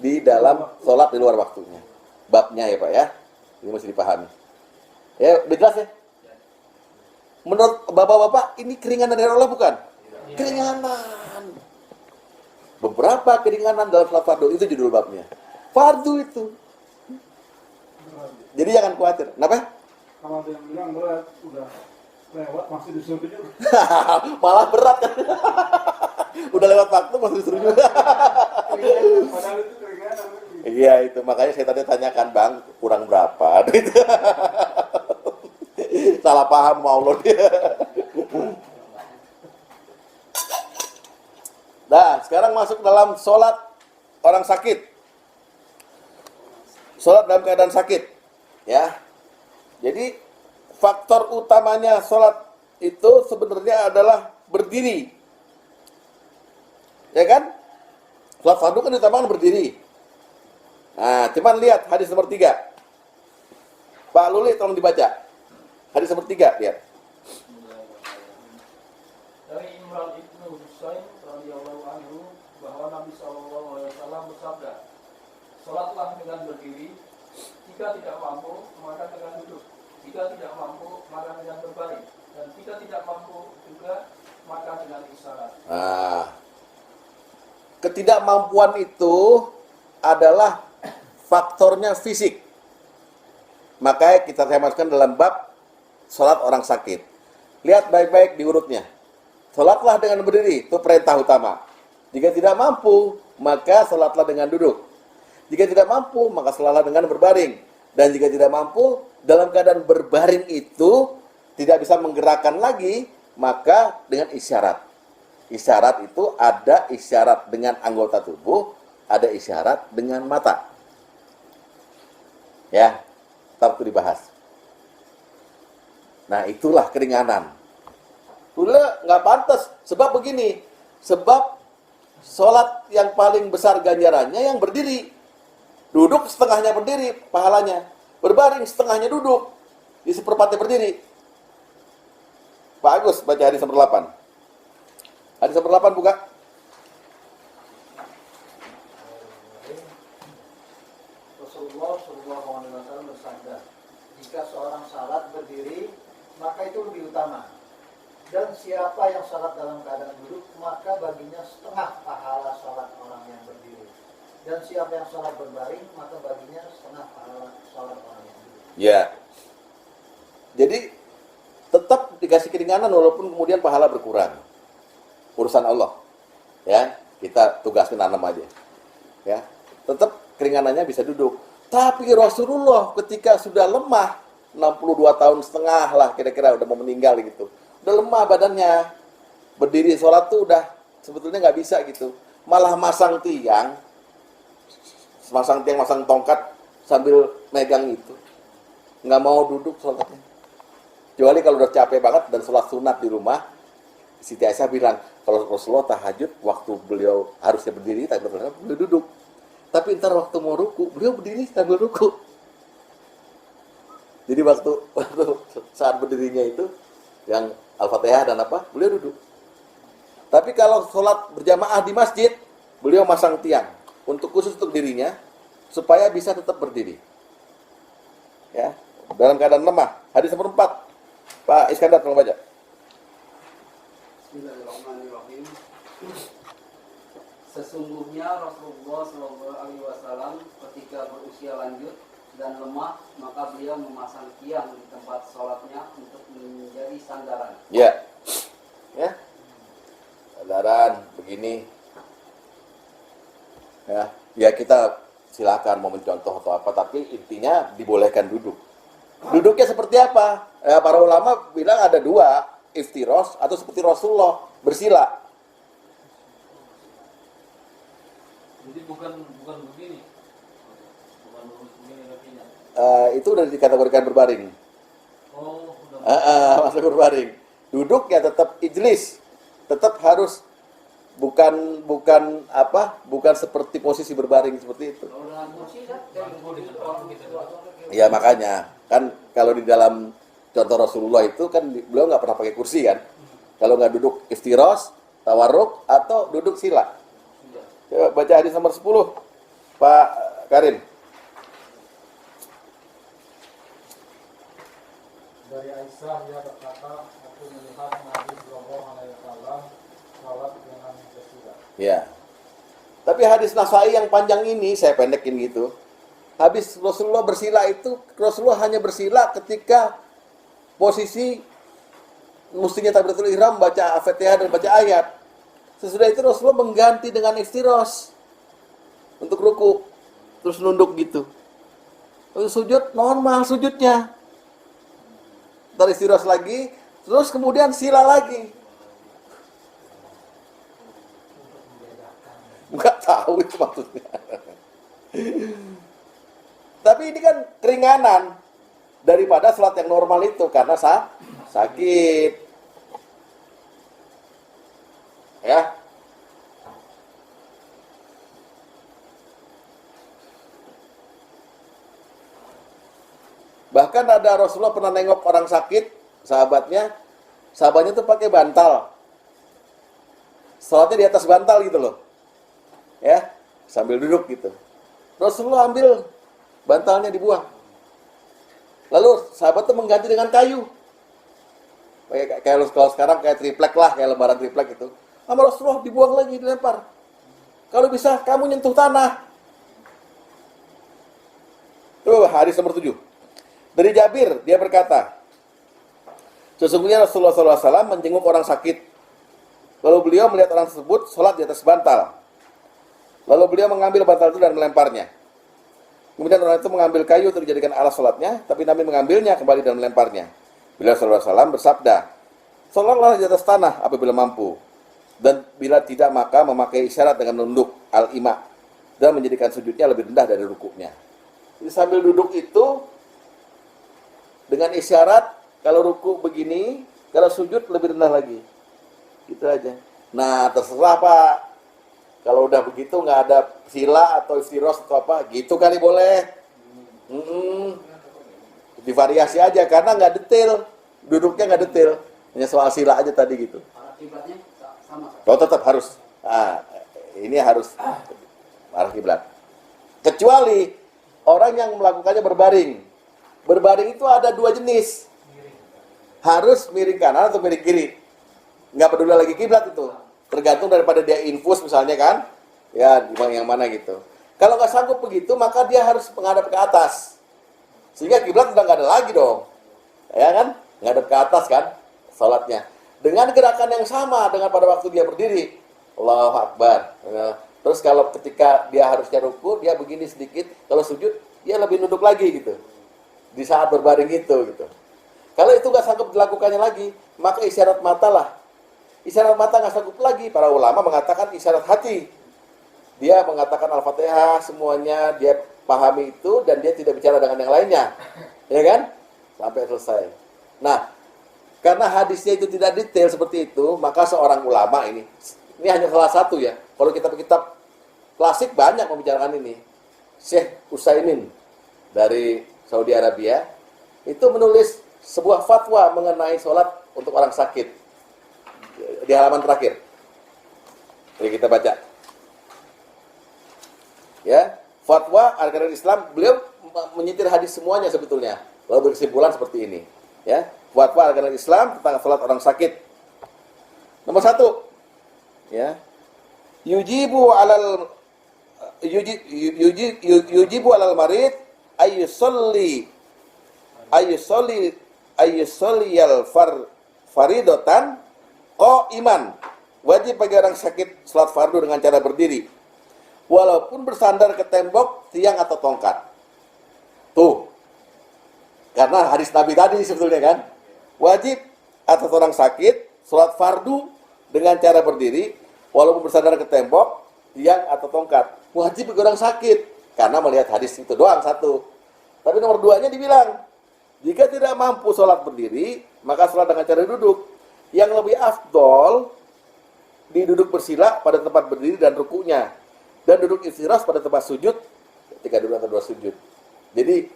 di dalam sholat di luar waktunya. Babnya ya, Pak ya. Ini mesti dipahami. Ya, udah jelas ya? Menurut bapak-bapak, ini keringanan dari Allah bukan? Keringanan. Beberapa keringanan dalam salat fardu, itu judul babnya. Fardu itu. Jadi jangan khawatir. Kenapa? Kalau ada yang bilang berat, udah lewat masih disuruh juga. Malah berat kan. Udah lewat waktu masih disuruh juga. Padahal itu keringanan. Iya itu, makanya saya tadi tanyakan, Bang, kurang berapa? Gitu. Salah paham mau Allah dia. Nah, sekarang masuk dalam sholat orang sakit. Sholat dalam keadaan sakit. Ya. Jadi, faktor utamanya sholat itu sebenarnya adalah berdiri. Ya kan? Sholat fardu kan diutamakan berdiri. Nah, cuman lihat hadis nomor 3. Pak Luli tolong dibaca. Hadis nomor 3, lihat. Dari Imran ibnu Husain radhiyallahu anhu bahwa Nabi SAW bersabda, "Salatlah dengan berdiri, jika tidak mampu maka dengan duduk, jika tidak mampu maka dengan berbaring, dan jika tidak mampu juga maka dengan isyarat." Nah, ketidakmampuan itu adalah faktornya fisik. Makanya saya masukkan dalam bab sholat orang sakit. Lihat baik-baik di urutnya. Sholatlah dengan berdiri, itu perintah utama. Jika tidak mampu, maka sholatlah dengan duduk. Jika tidak mampu, maka sholatlah dengan berbaring. Dan jika tidak mampu, dalam keadaan berbaring itu tidak bisa menggerakkan lagi, maka dengan isyarat. Isyarat itu ada isyarat dengan anggota tubuh, ada isyarat dengan mata. Ya, ntar itu dibahas. Nah, itulah keringanan. Dulu nggak pantas, sebab begini, sebab sholat yang paling besar ganjarannya yang berdiri. Duduk setengahnya berdiri, pahalanya. Berbaring setengahnya duduk, di seperempatnya berdiri. Pak Agus, baca hadis nomor 8. Hadis nomor 8 buka. Rasulullah SAW bersabda, jika seorang salat berdiri, maka itu lebih utama. Dan siapa yang salat dalam keadaan duduk, maka baginya setengah pahala salat orang yang berdiri. Dan siapa yang salat berbaring, maka baginya setengah pahala salat orang yang duduk. Ya. Jadi tetap dikasih keringanan walaupun kemudian pahala berkurang. Urusan Allah. Ya, kita tugaskan nanam aja. Ya. Tetap keringanannya bisa duduk. Tapi Rasulullah ketika sudah lemah, 62 tahun setengah lah kira-kira udah mau meninggal gitu. Udah lemah badannya. Berdiri sholat tuh udah sebetulnya nggak bisa gitu. Malah masang tiang, masang tongkat sambil megang itu. Nggak mau duduk sholatnya. Kecuali kalau udah capek banget dan sholat sunat di rumah, Siti Aisyah bilang, kalau Rasulullah tahajud, waktu beliau harusnya berdiri, tapi beliau duduk. Tapi ntar waktu mau ruku, beliau berdiri sambil ruku. Jadi waktu saat berdirinya itu, yang Al-Fatihah dan apa, beliau duduk. Tapi kalau sholat berjamaah di masjid, beliau masang tiang untuk khusus untuk dirinya, supaya bisa tetap berdiri. Ya, dalam keadaan lemah. Hadis nomor 4. Pak Iskandar tolong baca. Bismillahirrahmanirrahim. Sesungguhnya Rasulullah SAW ketika berusia lanjut dan lemah, maka beliau memasang tiang di tempat sholatnya untuk menjadi sandaran. Ya, ya, sandaran begini. Ya kita silakan mau mencontoh atau apa, tapi intinya dibolehkan duduk. Duduknya seperti apa? Para ulama bilang ada 2, iftiros atau seperti Rasulullah bersila. Jadi bukan begini. Bukan begini kakinya. Itu udah dikategorikan berbaring. Oh, udah. Masuk berbaring. Duduk ya tetap ijlis, tetap harus bukan seperti posisi berbaring seperti itu. Kalau dengan kursi kan, Ya makanya kan kalau di dalam contoh Rasulullah itu kan beliau nggak pernah pakai kursi kan. Kalau nggak duduk iftiros, tawarruk atau duduk sila. Coba baca hadis nomor 10, Pak Karim. Dari Aisyah dia berkata, aku melihat Nabi Sallallahu Alaihi Wasallam Ya. Tapi hadis Nasai yang panjang ini saya pendekin gitu. Habis Rasulullah bersila itu, Rasulullah hanya bersila ketika posisi mestinya takbiratul ihram, baca Al-Fatihah dan baca ayat. Sesudah itu Rasulullah mengganti dengan iftiros untuk ruku, terus nunduk gitu. Terus sujud normal sujudnya. Ntar iftiros lagi, terus kemudian sila lagi. Nggak tahu itu maksudnya. Tapi ini kan keringanan daripada sholat yang normal itu karena sakit. Ya. Bahkan ada Rasulullah pernah nengok orang sakit, sahabatnya tuh pakai bantal. Sholatnya di atas bantal gitu loh. Ya, sambil duduk gitu. Rasulullah ambil bantalnya dibuang. Lalu sahabat tuh mengganti dengan kayu. Kayak kalau sekarang kayak triplek lah, kayak lembaran triplek itu. Sama Rasulullah dibuang lagi, dilempar. Kalau bisa kamu nyentuh tanah. Tuh hadis nomor 7. Dari Jabir, dia berkata, sesungguhnya Rasulullah SAW menjenguk orang sakit. Lalu beliau melihat orang tersebut sholat di atas bantal. Lalu beliau mengambil bantal itu dan melemparnya. Kemudian orang itu mengambil kayu untuk dijadikan alas sholatnya, tapi Nabi mengambilnya kembali dan melemparnya. Beliau SAW bersabda, sholatlah di atas tanah apabila mampu, dan bila tidak maka memakai isyarat dengan menunduk al-ima, dan menjadikan sujudnya lebih rendah dari rukuknya. Jadi sambil duduk itu, dengan isyarat, kalau ruku begini, kalau sujud lebih rendah lagi. Gitu aja. Nah, terserah Pak. Kalau udah begitu nggak ada sila atau istiros atau apa, gitu kali boleh. Divariasi aja karena nggak detail, duduknya nggak detail, hanya soal sila aja tadi gitu. Arah kiblatnya sama. Oh tetap harus. Nah, ini harus arah kiblat. Kecuali orang yang melakukannya berbaring. Berbaring itu ada dua jenis. Harus miring kanan atau miring kiri. Nggak peduli lagi kiblat itu. Tergantung daripada dia infus misalnya kan, ya yang mana gitu. Kalau nggak sanggup begitu, maka dia harus menghadap ke atas. Sehingga kiblat udah nggak ada lagi dong, ya kan? Menghadap ke atas kan, sholatnya. Dengan gerakan yang sama dengan pada waktu dia berdiri, Allahu Akbar. Terus kalau ketika dia harusnya ruku, dia begini sedikit. Kalau sujud, dia lebih nunduk lagi gitu. Di saat berbaring itu gitu. Kalau itu nggak sanggup dilakukannya lagi, maka isyarat mata lah. Isyarat mata nggak sanggup lagi. Para ulama mengatakan isyarat hati. Dia mengatakan Al-Fatihah semuanya, dia pahami itu dan dia tidak bicara dengan yang lainnya. Ya kan? Sampai selesai. Nah, karena hadisnya itu tidak detail seperti itu, maka seorang ulama ini hanya salah satu ya. Kalau kitab-kitab klasik banyak membicarakan ini. Syekh Utsaimin dari Saudi Arabia itu menulis sebuah fatwa mengenai sholat untuk orang sakit. Di halaman terakhir. Jadi kita baca. Ya, fatwa arkanul Islam, beliau menyitir hadis semuanya sebetulnya. Lalu berkesimpulan seperti ini. Ya, fatwa arkanul Islam tentang salat orang sakit. Nomor 1. Ya. Yujibu alal marid ayyusolli faridatan iman. Wajib bagi orang sakit salat fardu dengan cara berdiri, walaupun bersandar ke tembok, tiang atau tongkat. Tuh, karena hadis Nabi tadi sebetulnya kan, wajib atas orang sakit salat fardu dengan cara berdiri, walaupun bersandar ke tembok, tiang atau tongkat. Wajib bagi orang sakit karena melihat hadis itu doang satu. Tapi nomor 2-nya dibilang, jika tidak mampu sholat berdiri, maka sholat dengan cara duduk. Yang lebih afdol diduduk bersila pada tempat berdiri dan rukunya, dan duduk istirahat pada tempat sujud ketika duduk atau dua sujud. Jadi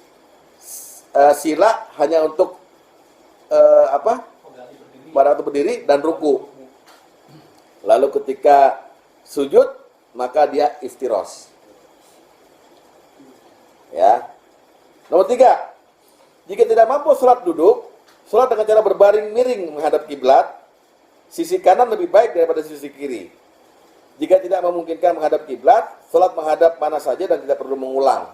sila hanya untuk pada waktu berdiri dan ruku. Lalu ketika sujud maka dia iftiros. Ya. Nomor 3, jika tidak mampu sholat duduk, sholat dengan cara berbaring miring menghadap kiblat, sisi kanan lebih baik daripada sisi kiri. Jika tidak memungkinkan menghadap kiblat, sholat menghadap mana saja dan tidak perlu mengulang.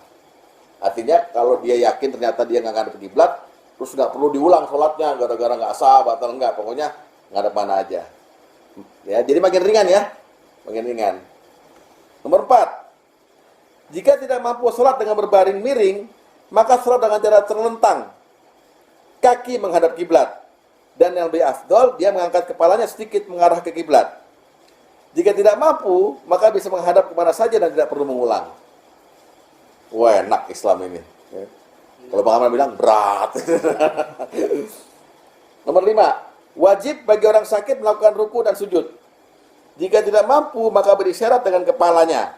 Artinya kalau dia yakin ternyata dia nggak menghadap kiblat, terus nggak perlu diulang sholatnya gara-gara nggak sah, batal nggak, pokoknya menghadap mana aja. Ya, jadi makin ringan ya, makin ringan. Nomor 4, jika tidak mampu sholat dengan berbaring miring, maka sholat dengan cara terlentang, kaki menghadap kiblat, dan yang lebih afdol dia mengangkat kepalanya sedikit mengarah ke kiblat. Jika tidak mampu, maka bisa menghadap kemana saja dan tidak perlu mengulang. Wah, enak Islam ini. Ya. Kalau Bang Amal bilang berat. Nomor 5, wajib bagi orang sakit melakukan ruku dan sujud. Jika tidak mampu, maka berisyarat dengan kepalanya.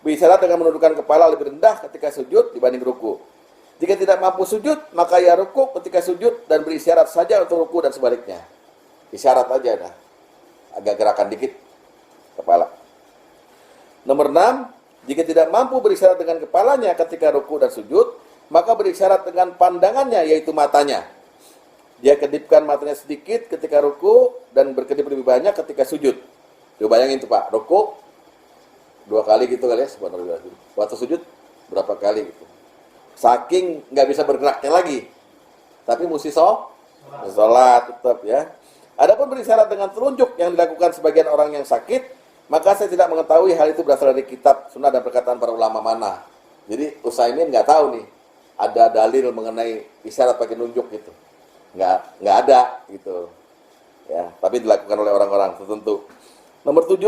Berisyarat dengan menundukkan kepala lebih rendah ketika sujud dibanding ruku. Jika tidak mampu sujud, maka ia ruku ketika sujud dan berisyarat saja untuk ruku dan sebaliknya. Isyarat aja dah. Agak gerakan dikit kepala. Nomor 6, jika tidak mampu berisyarat dengan kepalanya ketika ruku dan sujud, maka berisyarat dengan pandangannya, yaitu matanya. Dia kedipkan matanya sedikit ketika ruku dan berkedip lebih banyak ketika sujud. Coba bayangin tuh Pak, ruku 2 kali gitu kali ya, subhanallah. Waktu sujud berapa kali gitu. Saking nggak bisa bergeraknya lagi, tapi mesti sholat tetap ya. Adapun berisyarat dengan telunjuk yang dilakukan sebagian orang yang sakit, maka saya tidak mengetahui hal itu berasal dari kitab, sunnah dan perkataan para ulama mana. Jadi Utsaimin nggak tahu nih ada dalil mengenai isyarat pakai nunjuk gitu. Nggak ada gitu. Ya, tapi dilakukan oleh orang-orang tertentu. Nomor 7,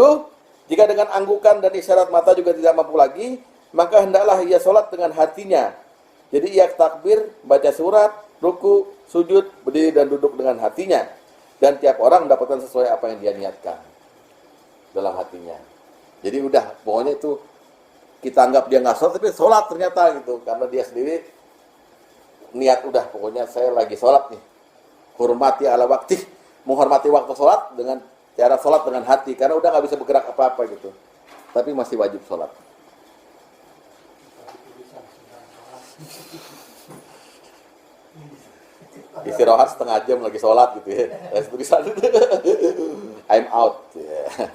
jika dengan anggukan dan isyarat mata juga tidak mampu lagi, maka hendaklah ia sholat dengan hatinya. Jadi ia takbir, baca surat, ruku, sujud, berdiri dan duduk dengan hatinya. Dan tiap orang mendapatkan sesuai apa yang dia niatkan dalam hatinya. Jadi udah, pokoknya itu kita anggap dia nggak sholat, tapi sholat ternyata gitu. Karena dia sendiri niat udah, pokoknya saya lagi sholat nih. Hormati ala waktu, menghormati waktu sholat dengan cara sholat dengan hati. Karena udah nggak bisa bergerak apa-apa gitu. Tapi masih wajib sholat. Istirahat setengah jam lagi sholat gitu ya. I'm out. Ya.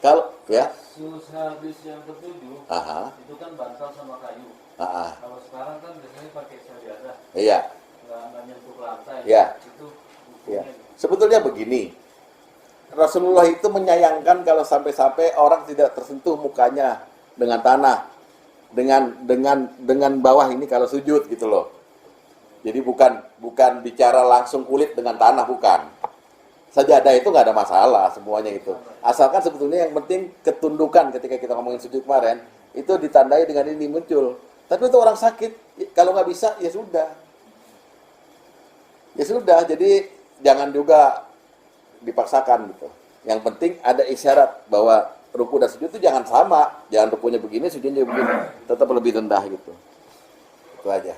Kalau ya Kasus habis yang ketujuh, itu kan bantal sama kayu. Kalau sekarang kan biasanya pakai sajadah. Iya. Nggak nyentuh ke lantai. Iya. Itu Ya. Sebetulnya begini, Rasulullah itu menyayangkan kalau sampai-sampai orang tidak tersentuh mukanya dengan tanah, dengan bawah ini kalau sujud gitu loh. Jadi bukan bicara langsung kulit dengan tanah, bukan. Sajadah itu nggak ada masalah semuanya itu. Asalkan sebetulnya yang penting ketundukan ketika kita ngomongin sujud kemarin itu ditandai dengan ini muncul. Tapi untuk orang sakit kalau nggak bisa ya sudah. Ya sudah, jadi jangan juga dipaksakan gitu. Yang penting ada isyarat bahwa ruku dan sujud itu jangan sama. Jangan rukunya begini, sujudnya begini. Tetap lebih rendah gitu. Itu aja.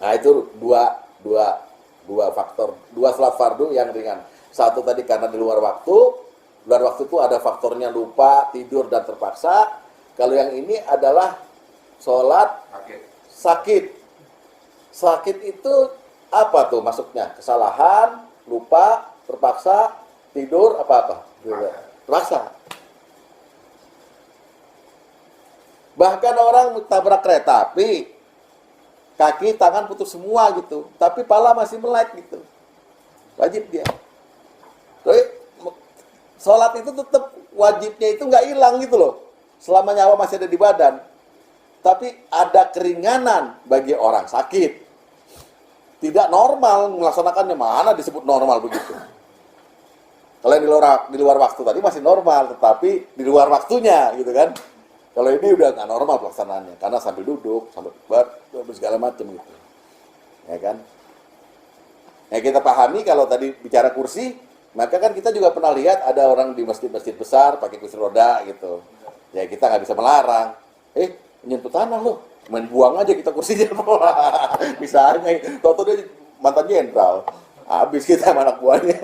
Nah itu dua faktor, 2 salat fardu yang ringan. Satu tadi karena di luar waktu. Luar waktu itu ada faktornya lupa, tidur, dan terpaksa. Kalau yang ini adalah sholat sakit. Sakit itu apa tuh masuknya? Kesalahan, lupa, terpaksa, tidur, apa-apa? Terpaksa. Bahkan orang tabrak kereta api, kaki, tangan putus semua gitu. Tapi pala masih melek gitu. Wajib dia. Jadi, sholat itu tetap wajibnya itu nggak hilang gitu loh. Selama nyawa masih ada di badan. Tapi ada keringanan bagi orang sakit. Tidak normal melaksanakannya, mana disebut normal begitu. Kalau yang di luar waktu tadi masih normal, tetapi di luar waktunya gitu kan. Kalau ini udah nggak normal pelaksanaannya, karena sambil duduk, sambil segala macam gitu, ya kan? Ya kita pahami kalau tadi bicara kursi, maka kan kita juga pernah lihat ada orang di masjid-masjid besar pakai kursi roda gitu. Ya kita nggak bisa melarang. Menyentuh tanah loh, main buang aja kita kursinya, misalnya. Toto dia mantan jenderal, habis kita sama anak buahnya.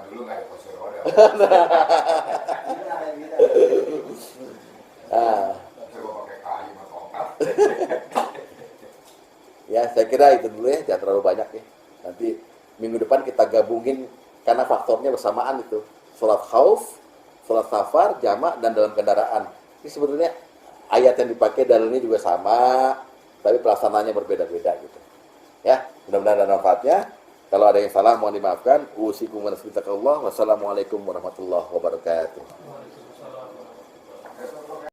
Dulu nggak ada kursi roda. Coba pakai kayu atau tongkat. Ya, saya kira itu dulu ya, jangan terlalu banyak ya. Nanti minggu depan kita gabungin karena faktornya bersamaan itu. Sholat khauf, sholat safar, jamak, dan dalam kendaraan. Ini sebetulnya ayat yang dipakai dalilnya juga sama, tapi pelaksanaannya berbeda-beda gitu. Ya, mudah-mudahan ada manfaatnya. Kalau ada yang salah mohon dimaafkan. Usikum wa nasibillahi. Wassalamualaikum warahmatullahi wabarakatuh.